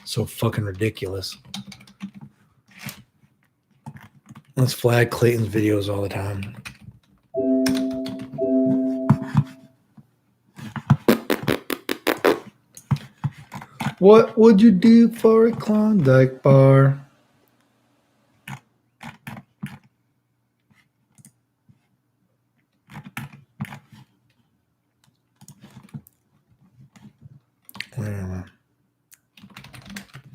So fucking ridiculous. Let's flag Clayton's videos all the time. What would you do for a Klondike bar?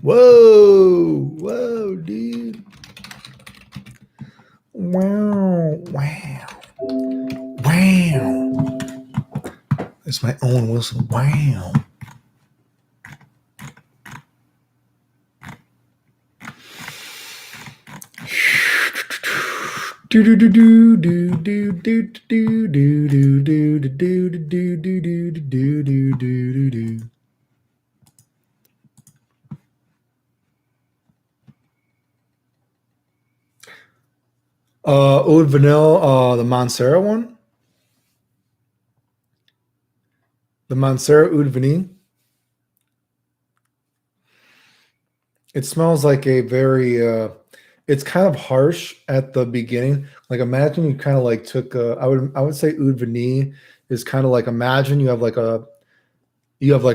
Whoa, dude. Wow. It's my own whistle. Wow. Do do do do do do do do do do do do do do do do do do do do. Oud Vanilla, the Montserrat one. The Montserrat Oud Vanille. It smells like a very it's kind of harsh at the beginning. Like imagine you kind of like took I would say Oud Vanille is kind of like imagine you have like a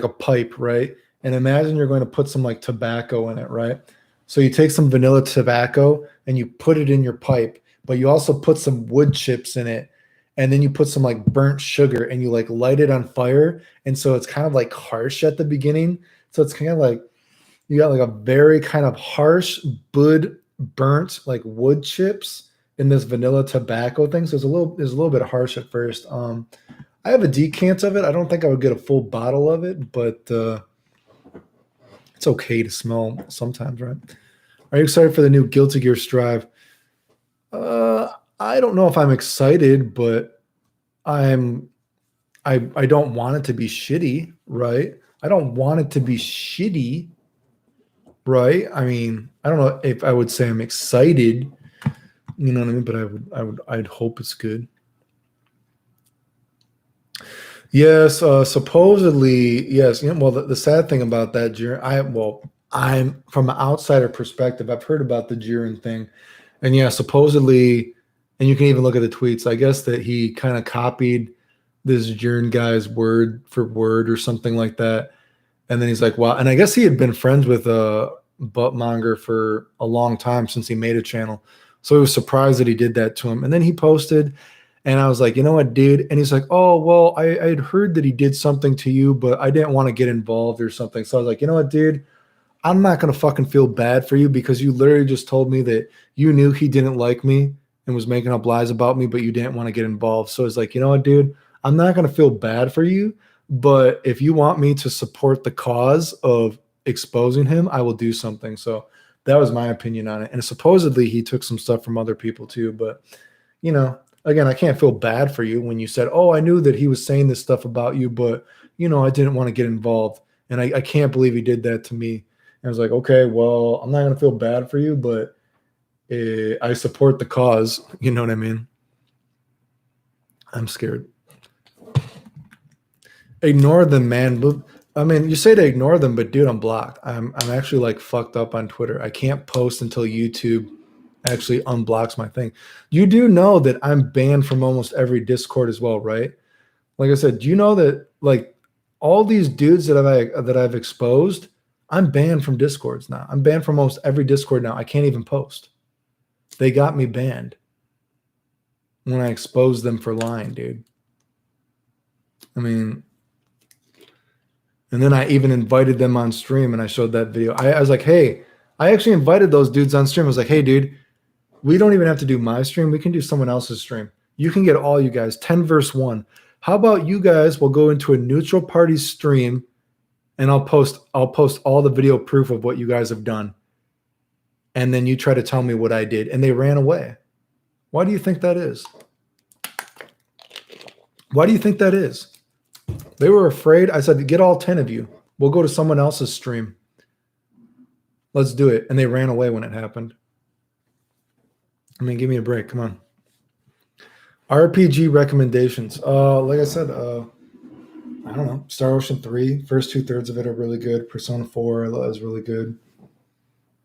pipe, right? And imagine you're going to put some like tobacco in it, right? So you take some vanilla tobacco and you put it in your pipe, but you also put some wood chips in it, and then you put some like burnt sugar and you like light it on fire. And so it's kind of like harsh at the beginning. So it's kind of like you got like a very kind of harsh burnt like wood chips in this vanilla tobacco thing. So it's a little bit harsh at first. I have a decant of it. I don't think I would get a full bottle of it, but it's okay to smell sometimes, right? Are you excited for the new Guilty Gear Strive? I don't know if I'm excited, but I don't want it to be shitty, right? I don't want it to be shitty, right? I mean, I don't know if I would say I'm excited, you know what I mean? But I'd hope it's good. Yes, supposedly, yes. You know, well, the sad thing about that, Jiren, I'm from an outsider perspective. I've heard about the Jiren thing, and yeah, supposedly, and you can even look at the tweets. I guess that he kind of copied this Jiren guy's word for word or something like that, and then he's like, "Wow!" And I guess he had been friends with Buttmonger for a long time since he made a channel, so he was surprised that he did that to him. And then he posted. And I was like, you know what, dude? And he's like, oh, well, I had heard that he did something to you, but I didn't want to get involved or something. So I was like, you know what, dude? I'm not going to fucking feel bad for you because you literally just told me that you knew he didn't like me and was making up lies about me, but you didn't want to get involved. So it's like, you know what, dude, I'm not going to feel bad for you, but if you want me to support the cause of exposing him, I will do something. So that was my opinion on it. And supposedly he took some stuff from other people too, but you know, again, I can't feel bad for you when you said, oh, I knew that he was saying this stuff about you, but you know, I didn't want to get involved. And I can't believe he did that to me. And I was like, okay, well, I'm not going to feel bad for you, but I support the cause. You know what I mean? I'm scared. Ignore them, man. I mean, you say to ignore them, but dude, I'm blocked. I'm actually like fucked up on Twitter. I can't post until YouTube actually unblocks my thing. You do know that I'm banned from almost every Discord as well, right? Like I said, do you know that like all these dudes that I've exposed, I'm banned from Discords now. I'm banned from almost every Discord now. I can't even post. They got me banned when I exposed them for lying, dude. I mean, and then I even invited them on stream and I showed that video. I was like, hey, I actually invited those dudes on stream. I was like, hey, dude, we don't even have to do my stream. We can do someone else's stream. You can get all you guys 10 verse 1. How about you guys will go into a neutral party stream and I'll post all the video proof of what you guys have done. And then you try to tell me what I did. And they ran away. Why do you think that is? Why do you think that is? They were afraid. I said, get all 10 of you. We'll go to someone else's stream. Let's do it. And they ran away when it happened. I mean, give me a break. Come on. RPG recommendations. Like I said, I don't know. Star Ocean 3. First 2/3 of it are really good. Persona 4 is really good.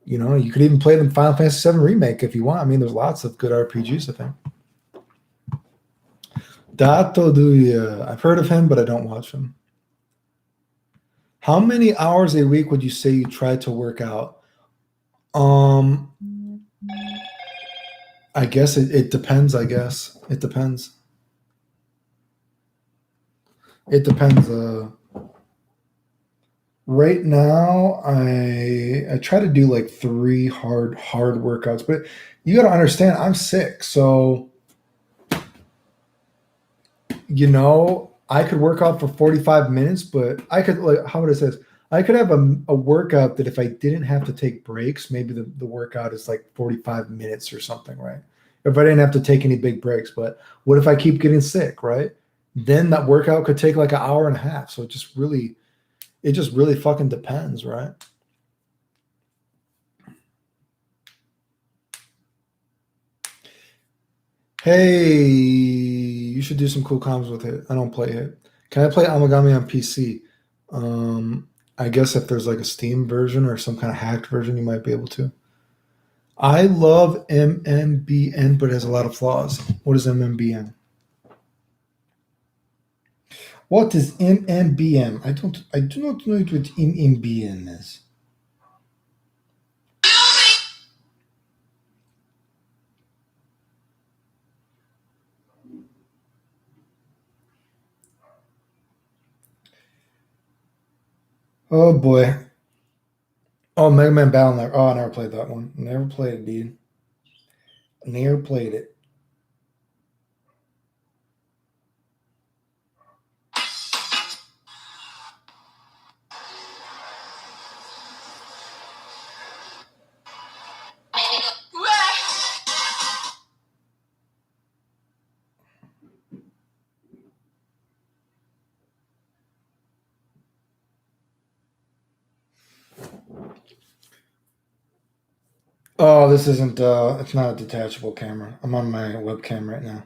You know, you could even play the Final Fantasy 7 Remake if you want. I mean, there's lots of good RPGs, I think. Dato Duya. I've heard of him, but I don't watch him. How many hours a week would you say you try to work out? I guess it depends, I guess. It depends. It depends. Right now, I try to do like 3 hard workouts, but you got to understand, I'm sick. So, you know, I could work out for 45 minutes, but I could, like, how would I say this? I could have a workout that if I didn't have to take breaks, maybe the workout is like 45 minutes or something, right? If I didn't have to take any big breaks. But what if I keep getting sick, right? Then that workout could take like an hour and a half. So it just really fucking depends, right? Hey, you should do some cool comms with it. I don't play it. Can I play Amagami on PC? I guess if there's like a Steam version or some kind of hacked version, you might be able to. I love MMBN, but it has a lot of flaws. What is MMBN? What is MMBN? I do not know what MMBN is. Oh boy. Oh, Mega Man Battle Network. Oh, I never played that one. Never played it, dude. Never played it. Oh, this isn't, it's not a detachable camera. I'm on my webcam right now.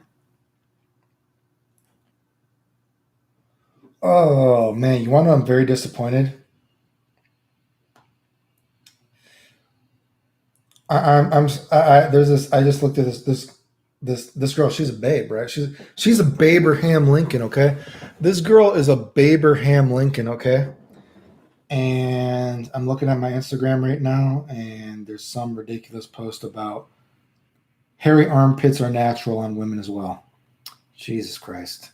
Oh, man. You want to know I'm very disappointed? There's this, I just looked at this girl. She's a babe, right? She's a Baberham Lincoln, okay? This girl is a Baberham Lincoln, okay? And I'm looking at my Instagram right now, and there's some ridiculous post about hairy armpits are natural on women as well. Jesus Christ.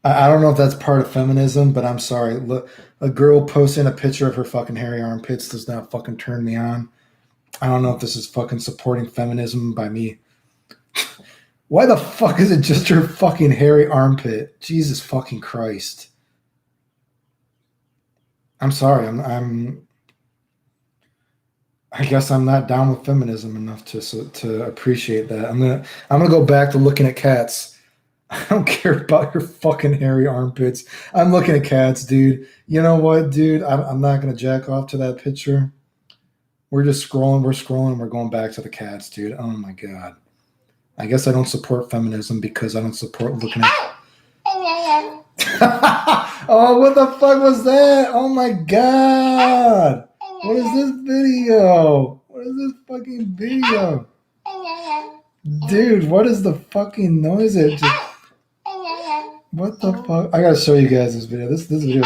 I don't know if that's part of feminism, but I'm sorry. Look, a girl posting a picture of her fucking hairy armpits does not fucking turn me on. I don't know if this is fucking supporting feminism by me. Why the fuck is it just her fucking hairy armpit? Jesus fucking Christ. I'm sorry. I guess I'm not down with feminism enough to appreciate that. I'm gonna go back to looking at cats. I don't care about your fucking hairy armpits. I'm looking at cats, dude. You know what, dude? I'm not gonna jack off to that picture. We're just scrolling. We're scrolling. We're going back to the cats, dude. Oh my god. I guess I don't support feminism because I don't support looking at. Oh, what the fuck was that? Oh my god. What is this video? What is this fucking video? Dude, what is the fucking noise? What the fuck? I gotta show you guys this video. This video.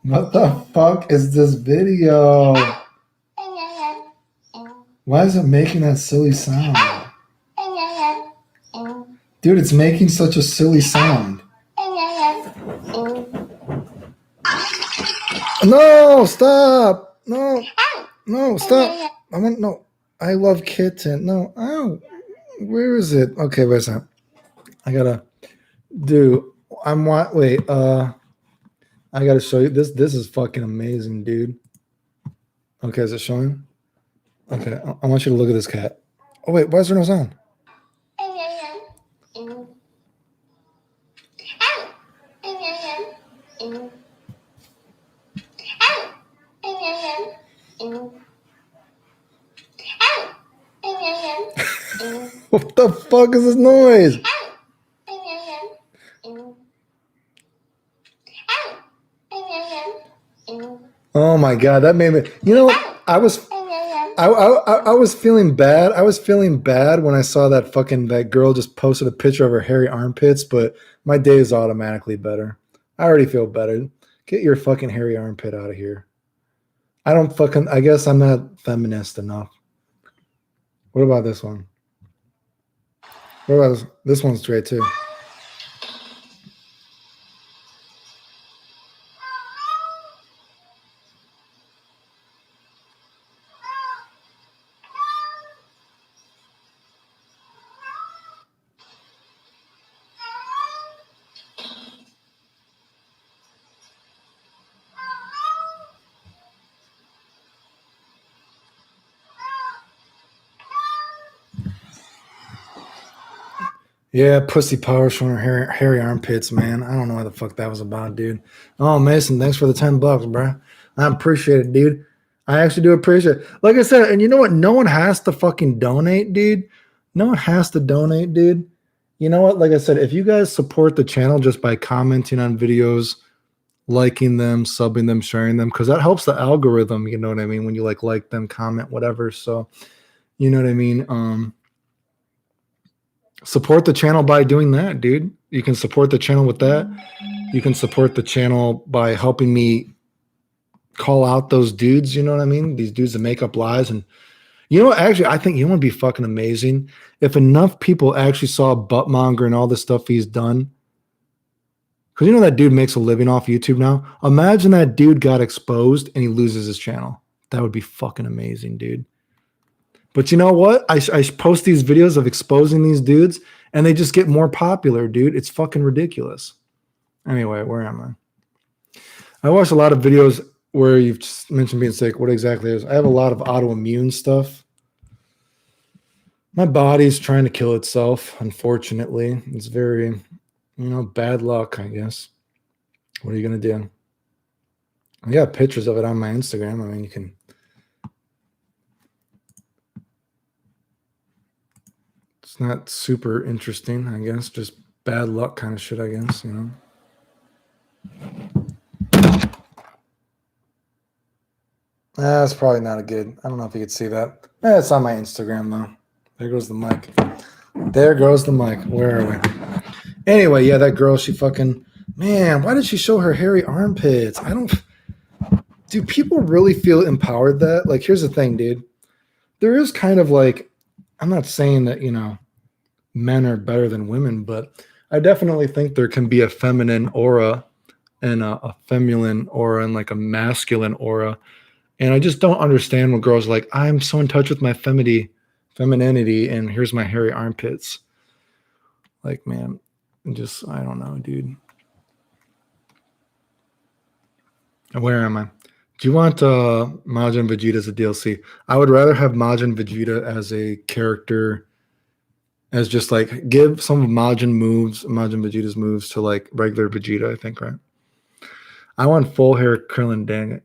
What the fuck is this video? Why is it making that silly sound? Dude, it's making such a silly sound. No, stop. No, stop. No. I love kitten. No, ow. Where is it? Okay, wait a second. I gotta do. Wait. I gotta show you this. This is fucking amazing, dude. Okay, is it showing? Okay, I want you to look at this cat. Oh wait, why is there no sound? What the fuck is this noise? Oh my god, that made me. You know, I was feeling bad. I was feeling bad when I saw that girl just posted a picture of her hairy armpits, but my day is automatically better. I already feel better. Get your fucking hairy armpit out of here. I guess I'm not feminist enough. What about this one? What about this one's straight too? Yeah, pussy power showing her hairy armpits, man. I don't know what the fuck that was about, dude. Oh, Mason, thanks for the $10, bro. I appreciate it, dude. I actually do appreciate it. Like I said, and you know what? No one has to fucking donate, dude. No one has to donate, dude. You know what? Like I said, if you guys support the channel just by commenting on videos, liking them, subbing them, sharing them, because that helps the algorithm, you know what I mean? When you like them, comment, whatever. So, you know what I mean? Support the channel by doing that, dude. You can support the channel with that. You can support the channel by helping me call out those dudes, you know what I mean? These dudes that make up lies. And you know what? Actually, I think you would be fucking amazing if enough people actually saw Buttmonger and all the stuff he's done. Because you know that dude makes a living off YouTube now? Imagine that dude got exposed and he loses his channel. That would be fucking amazing, dude. But you know what? I post these videos of exposing these dudes and they just get more popular, dude. It's fucking ridiculous. Anyway, where am I? I watched a lot of videos where you've just mentioned being sick. What exactly is? I have a lot of autoimmune stuff. My body's trying to kill itself, unfortunately. It's very, bad luck, I guess. What are you going to do? I got pictures of it on my Instagram. I mean, you can. It's not super interesting, I guess. Just bad luck kind of shit, I guess, That's probably not a good. I don't know if you could see that. It's on my Instagram, though. There goes the mic. There goes the mic. Where are we? Anyway, yeah, that girl, she fucking. Man, why did she show her hairy armpits? Do people really feel empowered that? Like, here's the thing, dude. There is kind of like. I'm not saying that, men are better than women, but I definitely think there can be a feminine aura and a feminine aura and like a masculine aura. And I just don't understand when girls are like, I'm so in touch with my femininity, and here's my hairy armpits. Like, man, I don't know, dude. Where am I? Do you want Majin Vegeta as a DLC? I would rather have Majin Vegeta as a character, as just like give some of Majin Vegeta's moves to like regular Vegeta, I think, right? I want full hair Krillin, dang it.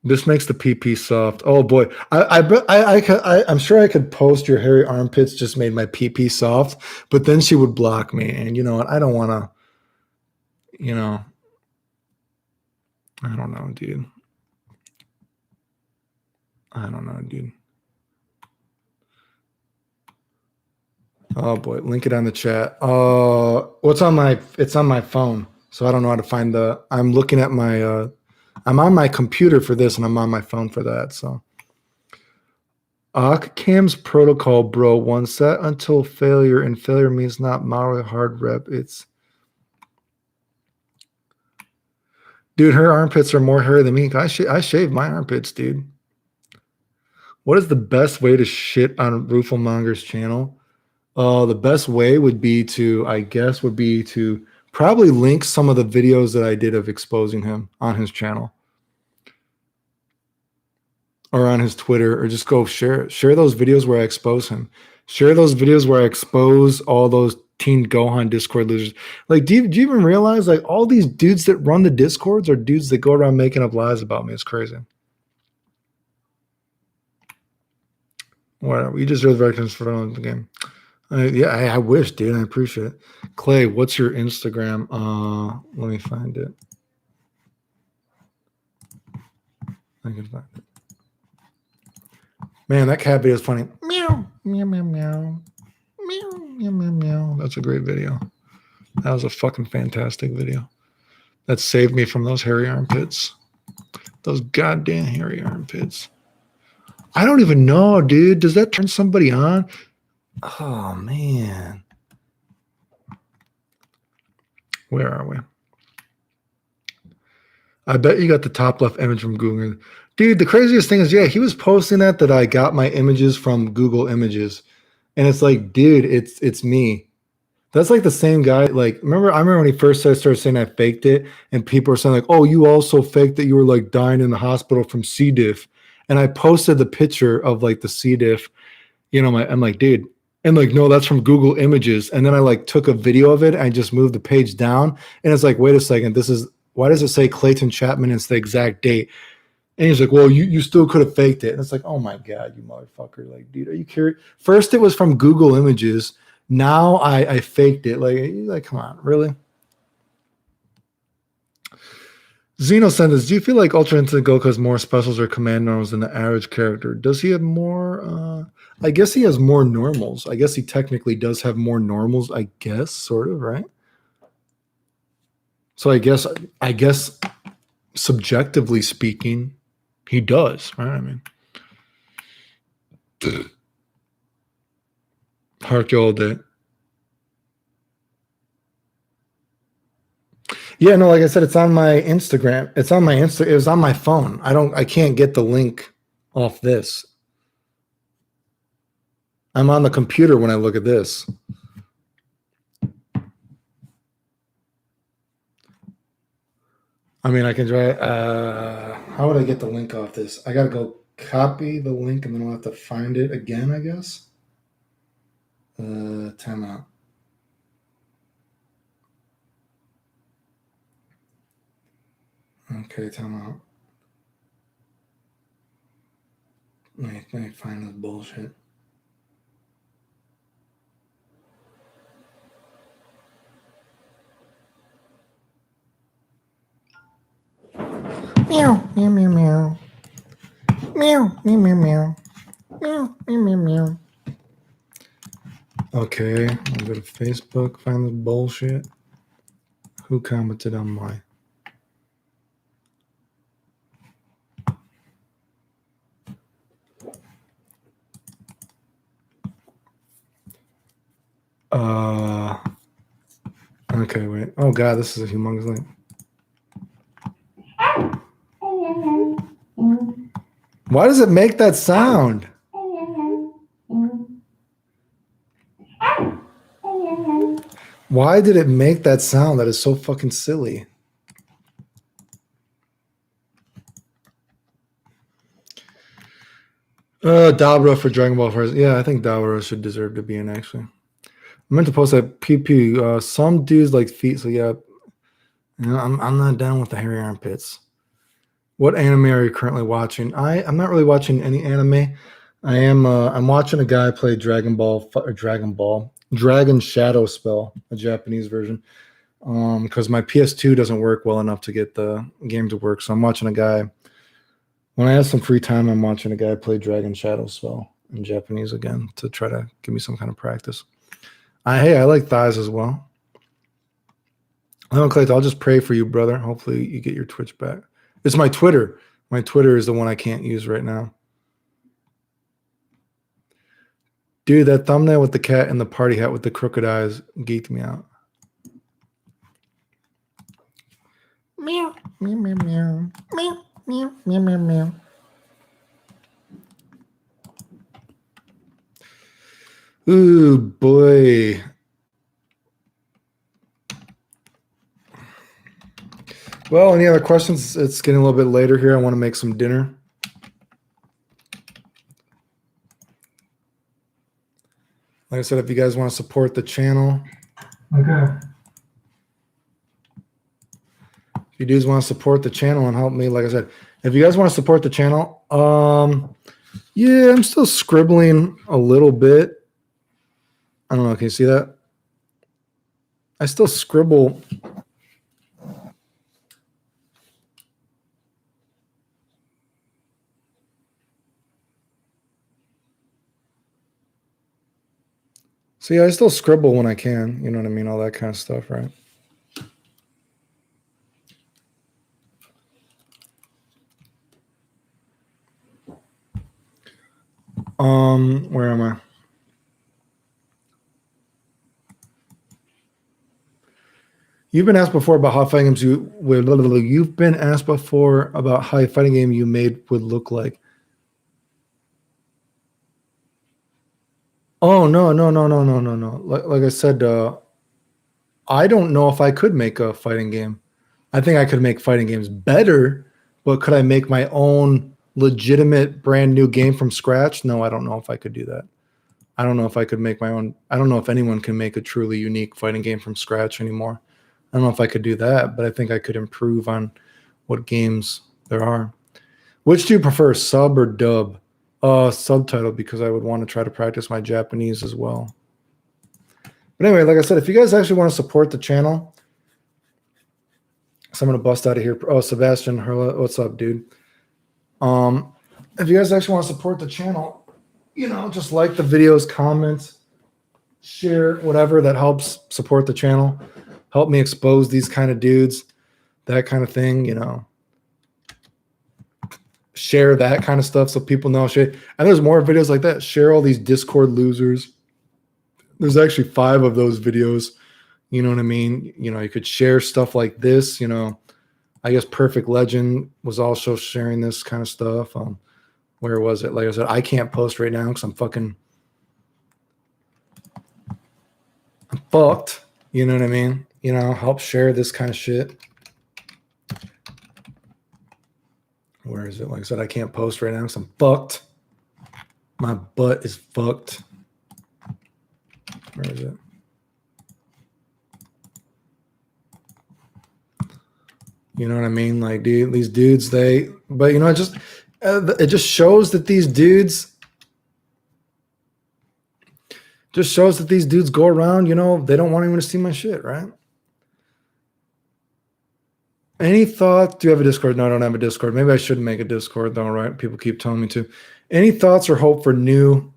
This makes the PP soft. Oh boy, I'm sure I could post your hairy armpits just made my PP soft, but then she would block me, and you know what? I don't want to. You know, I don't know, dude. I don't know, dude. Oh boy, link it on the chat. What's on my? It's on my phone, so I don't know how to find the. I'm looking at my. I'm on my computer for this, and I'm on my phone for that. So. Cam's protocol, bro. One set until failure, and failure means not moderately hard rep. It's. Dude, her armpits are more hairy than me. I shave my armpits, dude. What is the best way to shit on Rooflemonger's channel? The best way would be to probably link some of the videos that I did of exposing him on his channel or on his Twitter, or just go share those videos where I expose him. Share those videos where I expose all those Teen Gohan Discord losers. Like, do you even realize like all these dudes that run the Discords are dudes that go around making up lies about me? It's crazy. Whatever. You deserve the victims for the game. I wish, dude. I appreciate it. Clay, what's your Instagram? Let me find it. I can find it. Man, that cat video is funny. Meow, meow, meow, meow. Meow, meow, meow, meow. That's a great video. That was a fucking fantastic video. That saved me from those hairy armpits. Those goddamn hairy armpits. I don't even know, dude. Does that turn somebody on? Oh, man. Where are we? I bet you got the top left image from Google. Dude, the craziest thing is, yeah, he was posting that I got my images from Google Images. And it's like, dude, it's me. That's like the same guy. Like, I remember when he first started saying I faked it, and people were saying like, oh, you also faked that you were like dying in the hospital from C. diff. And I posted the picture of like the C. diff. You know, I'm like, dude. And like, no, that's from Google Images. And then I like took a video of it. And I just moved the page down. And it's like, wait a second. Why does it say Clayton Chapman? It's the exact date. And he's like, well, you still could have faked it. And it's like, oh my God, you motherfucker. Like, dude, are you curious? First, it was from Google Images. Now I faked it. Like, come on, really? Zeno sends, do you feel like Ultra Instinct Goku has more specials or command normals than the average character? Does he have more? I guess he has more normals. I guess he technically does have more normals, I guess, sort of, right? So I guess subjectively speaking, he does, right? I mean, Hark all day. Yeah, no, like I said, it's on my Instagram. It was on my phone. I can't get the link off this. I'm on the computer when I look at this. I mean, I can try. How would I get the link off this? I got to go copy the link, and then I'll have to find it again, I guess. Time out. Okay, time out. Let me find this bullshit. Meow, meow, meow, meow. Meow, meow, meow, meow. Meow, meow, meow, meow. Okay, I'll go to Facebook, find this bullshit. Who commented on my? Okay, wait. Oh God, this is a humongous link. Why does it make that sound? Why did it make that sound? That is so fucking silly. Dabra for Dragon Ball first. Yeah, I think Dabra should deserve to be in, actually. I meant to post that PP. Some dudes like feet, so yeah. I'm not down with the hairy armpits. What anime are you currently watching? I'm not really watching any anime. I'm watching a guy play Dragon Shadow Spell, a Japanese version. Because my PS2 doesn't work well enough to get the game to work. So I'm watching a guy. When I have some free time, I'm watching a guy play Dragon Shadow Spell in Japanese again to try to give me some kind of practice. Hey, I like thighs as well. Clayton, I'll just pray for you, brother. Hopefully you get your Twitch back. It's my Twitter. My Twitter is the one I can't use right now. Dude, that thumbnail with the cat and the party hat with the crooked eyes geeked me out. Meow, meow, meow, meow, meow, meow, meow, meow, meow. Ooh, boy. Well, any other questions? It's getting a little bit later here. I want to make some dinner. Like I said, if you guys want to support the channel. Okay. If you dudes want to support the channel and help me, like I said, if you guys want to support the channel, yeah, I'm still scribbling a little bit. I don't know. Can you see that? I still scribble. So yeah, I still scribble when I can. You know what I mean? All that kind of stuff, right? Where am I? You've been asked before about how fighting games you've been asked before about how a fighting game you made would look like. Oh no. Like I said, I don't know if I could make a fighting game. I think I could make fighting games better, but could I make my own legitimate brand new game from scratch? No, I don't know if I could do that. I don't know if I could make my own. I don't know if anyone can make a truly unique fighting game from scratch anymore. I don't know if I could do that, but I think I could improve on what games there are. Which do you prefer, sub or dub? Subtitle, because I would want to try to practice my Japanese as well. But anyway, like I said, if you guys actually want to support the channel, so I'm going to bust out of here. Oh, Sebastian Herla, what's up, dude? If you guys actually want to support the channel, you know, just like the videos, comment, share, whatever that helps support the channel. Help me expose these kind of dudes, that kind of thing, you know. Share that kind of stuff so people know shit. And there's more videos like that. Share all these Discord losers. There's actually 5 of those videos. You know what I mean? You know, you could share stuff like this, you know. I guess Perfect Legend was also sharing this kind of stuff. Where was it? Like I said, I can't post right now because I'm fucked. You know what I mean? You know, help share this kind of shit. Where is it? Like I said, I can't post right now because I'm fucked. My butt is fucked. Where is it? You know what I mean? Like, dude, these dudes, but you know, it just shows that these dudes, go around, you know, they don't want anyone to see my shit, right? Any thoughts? Do you have a Discord? No, I don't have a Discord. Maybe I should make a Discord though, right? People keep telling me to. Any thoughts or hope for new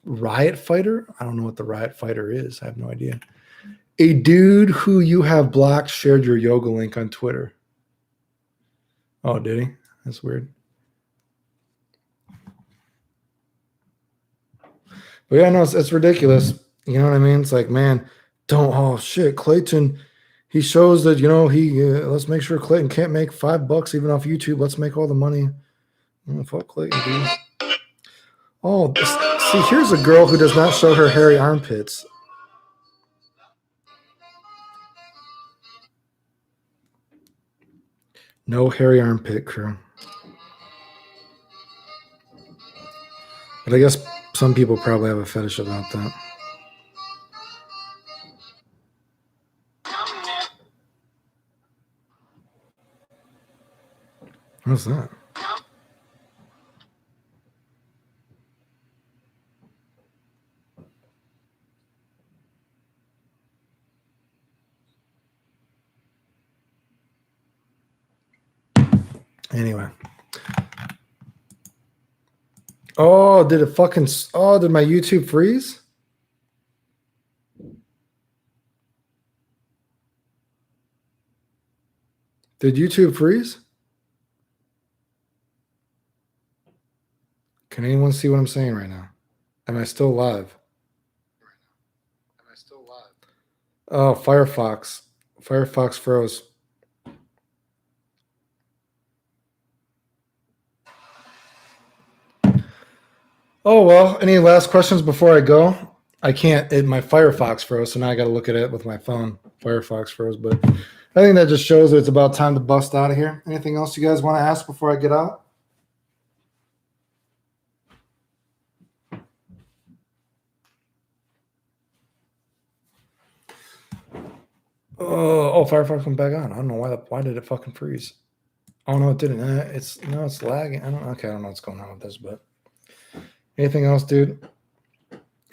Riot Fighter? I don't know what the Riot Fighter is. I have no idea. A dude who you have blocked shared your yoga link on Twitter. Oh, did he? That's weird. But yeah, no, it's ridiculous. You know what I mean? It's like, man, oh shit, Clayton, he shows that, you know, let's make sure Clayton can't make $5 even off YouTube. Let's make all the money. Fuck Clayton, dude. Oh, see, here's a girl who does not show her hairy armpits. No hairy armpit crew. But I guess some people probably have a fetish about that. What's that? Anyway. Oh, did it fucking... Oh, did my YouTube freeze? Did YouTube freeze? Can anyone see what I'm saying right now? Am I still live? Oh, Firefox. Firefox froze. Oh, well, any last questions before I go? I can't, my Firefox froze, so now I got to look at it with my phone. Firefox froze, but I think that just shows that it's about time to bust out of here. Anything else you guys want to ask before I get out? Oh, Firefox went back on. I don't know why did it fucking freeze? Oh no, it didn't. It's lagging. I don't know what's going on with this, but anything else, dude?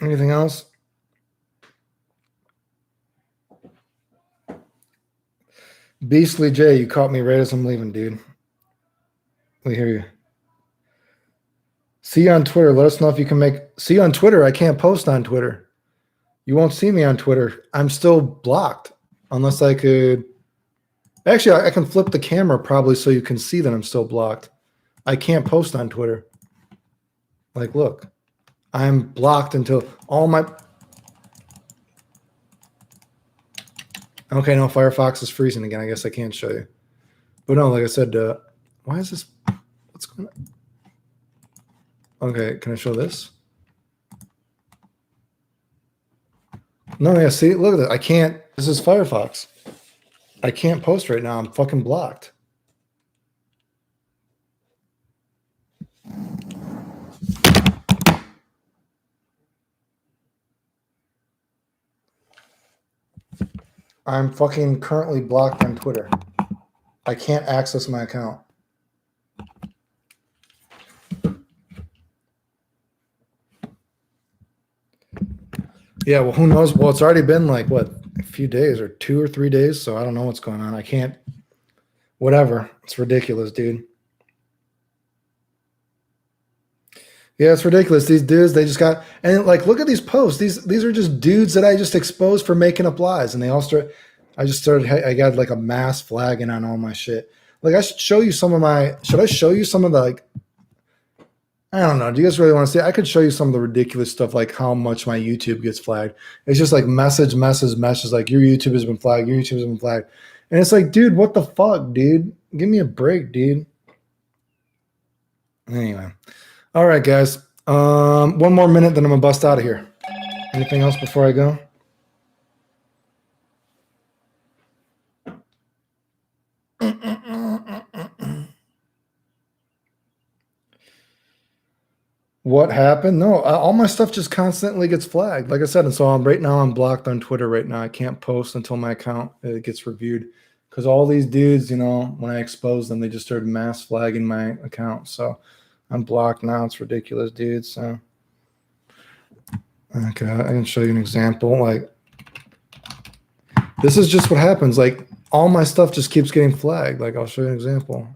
Anything else? Beastly J, you caught me right as I'm leaving, dude. We hear you. See you on Twitter. Let us know if you can make. See you on Twitter. I can't post on Twitter. You won't see me on Twitter. I'm still blocked. Unless I could. Actually, I can flip the camera probably so you can see that I'm still blocked. I can't post on Twitter. Like, look. I'm blocked until all my. Okay, no, Firefox is freezing again. I guess I can't show you. But no, like I said, why is this? What's going on? Okay, can I show this? No, yeah, see, look at that. I can't. This is Firefox. I can't post right now. I'm fucking blocked. I'm fucking currently blocked on Twitter. I can't access my account. Yeah, well, who knows? Well, it's already been like, what, a few days or 2 or 3 days, so I don't know what's going on. I can't, whatever. It's ridiculous, dude. Yeah, it's ridiculous. These dudes, they just got, and like, look at these posts. These are just dudes that I just exposed for making up lies, and they all start. I got like a mass flagging on all my shit. Like, I should show you some of my. Should I show you some of the like? I don't know. Do you guys really want to see? I could show you some of the ridiculous stuff, like how much my YouTube gets flagged. It's just like message, like your YouTube has been flagged, your YouTube has been flagged, and it's like, dude, what the fuck, dude? Give me a break, dude. Anyway. All right, guys. One more minute, then I'm gonna bust out of here. Anything else before I go? What happened? No, all my stuff just constantly gets flagged. Like I said, and so right now I'm blocked on Twitter. Right now, I can't post until my account gets reviewed because all these dudes, when I expose them, they just started mass flagging my account. So I'm blocked now. It's ridiculous, dude. So. Okay, I can show you an example. Like, this is just what happens. Like, all my stuff just keeps getting flagged. Like, I'll show you an example.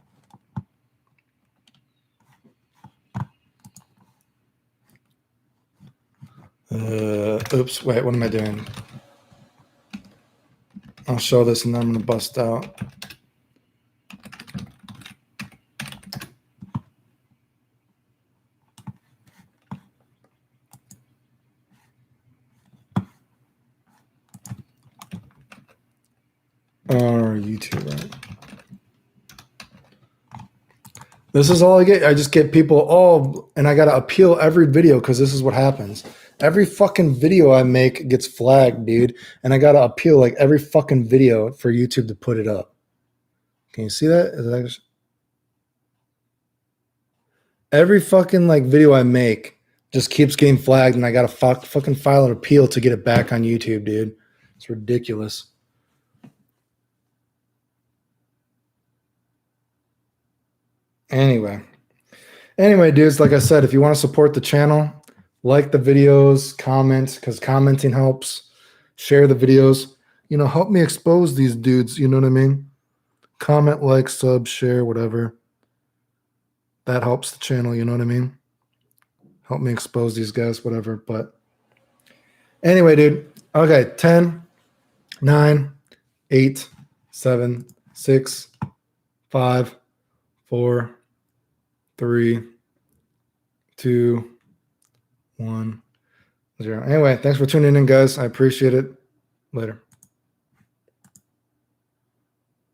Oops, wait, what am I doing? I'll show this and then I'm going to bust out. Or YouTube, right? This is all I get. I just get people, oh, and I got to appeal every video because this is what happens. Every fucking video I make gets flagged, dude. And I got to appeal like every fucking video for YouTube to put it up. Can you see that? Is that just... Every fucking like video I make just keeps getting flagged and I got to fucking file an appeal to get it back on YouTube, dude. It's ridiculous. Anyway, dudes, like I said, if you want to support the channel, like the videos, comment, because commenting helps. Share the videos. You know, help me expose these dudes. You know what I mean? Comment, like, sub, share, whatever. That helps the channel. You know what I mean? Help me expose these guys, whatever. But anyway, dude. Okay, 10, 9, 8, 7, 6, 5, 4, 3, 2, 1, 0. Anyway, thanks for tuning in, guys. I appreciate it. Later.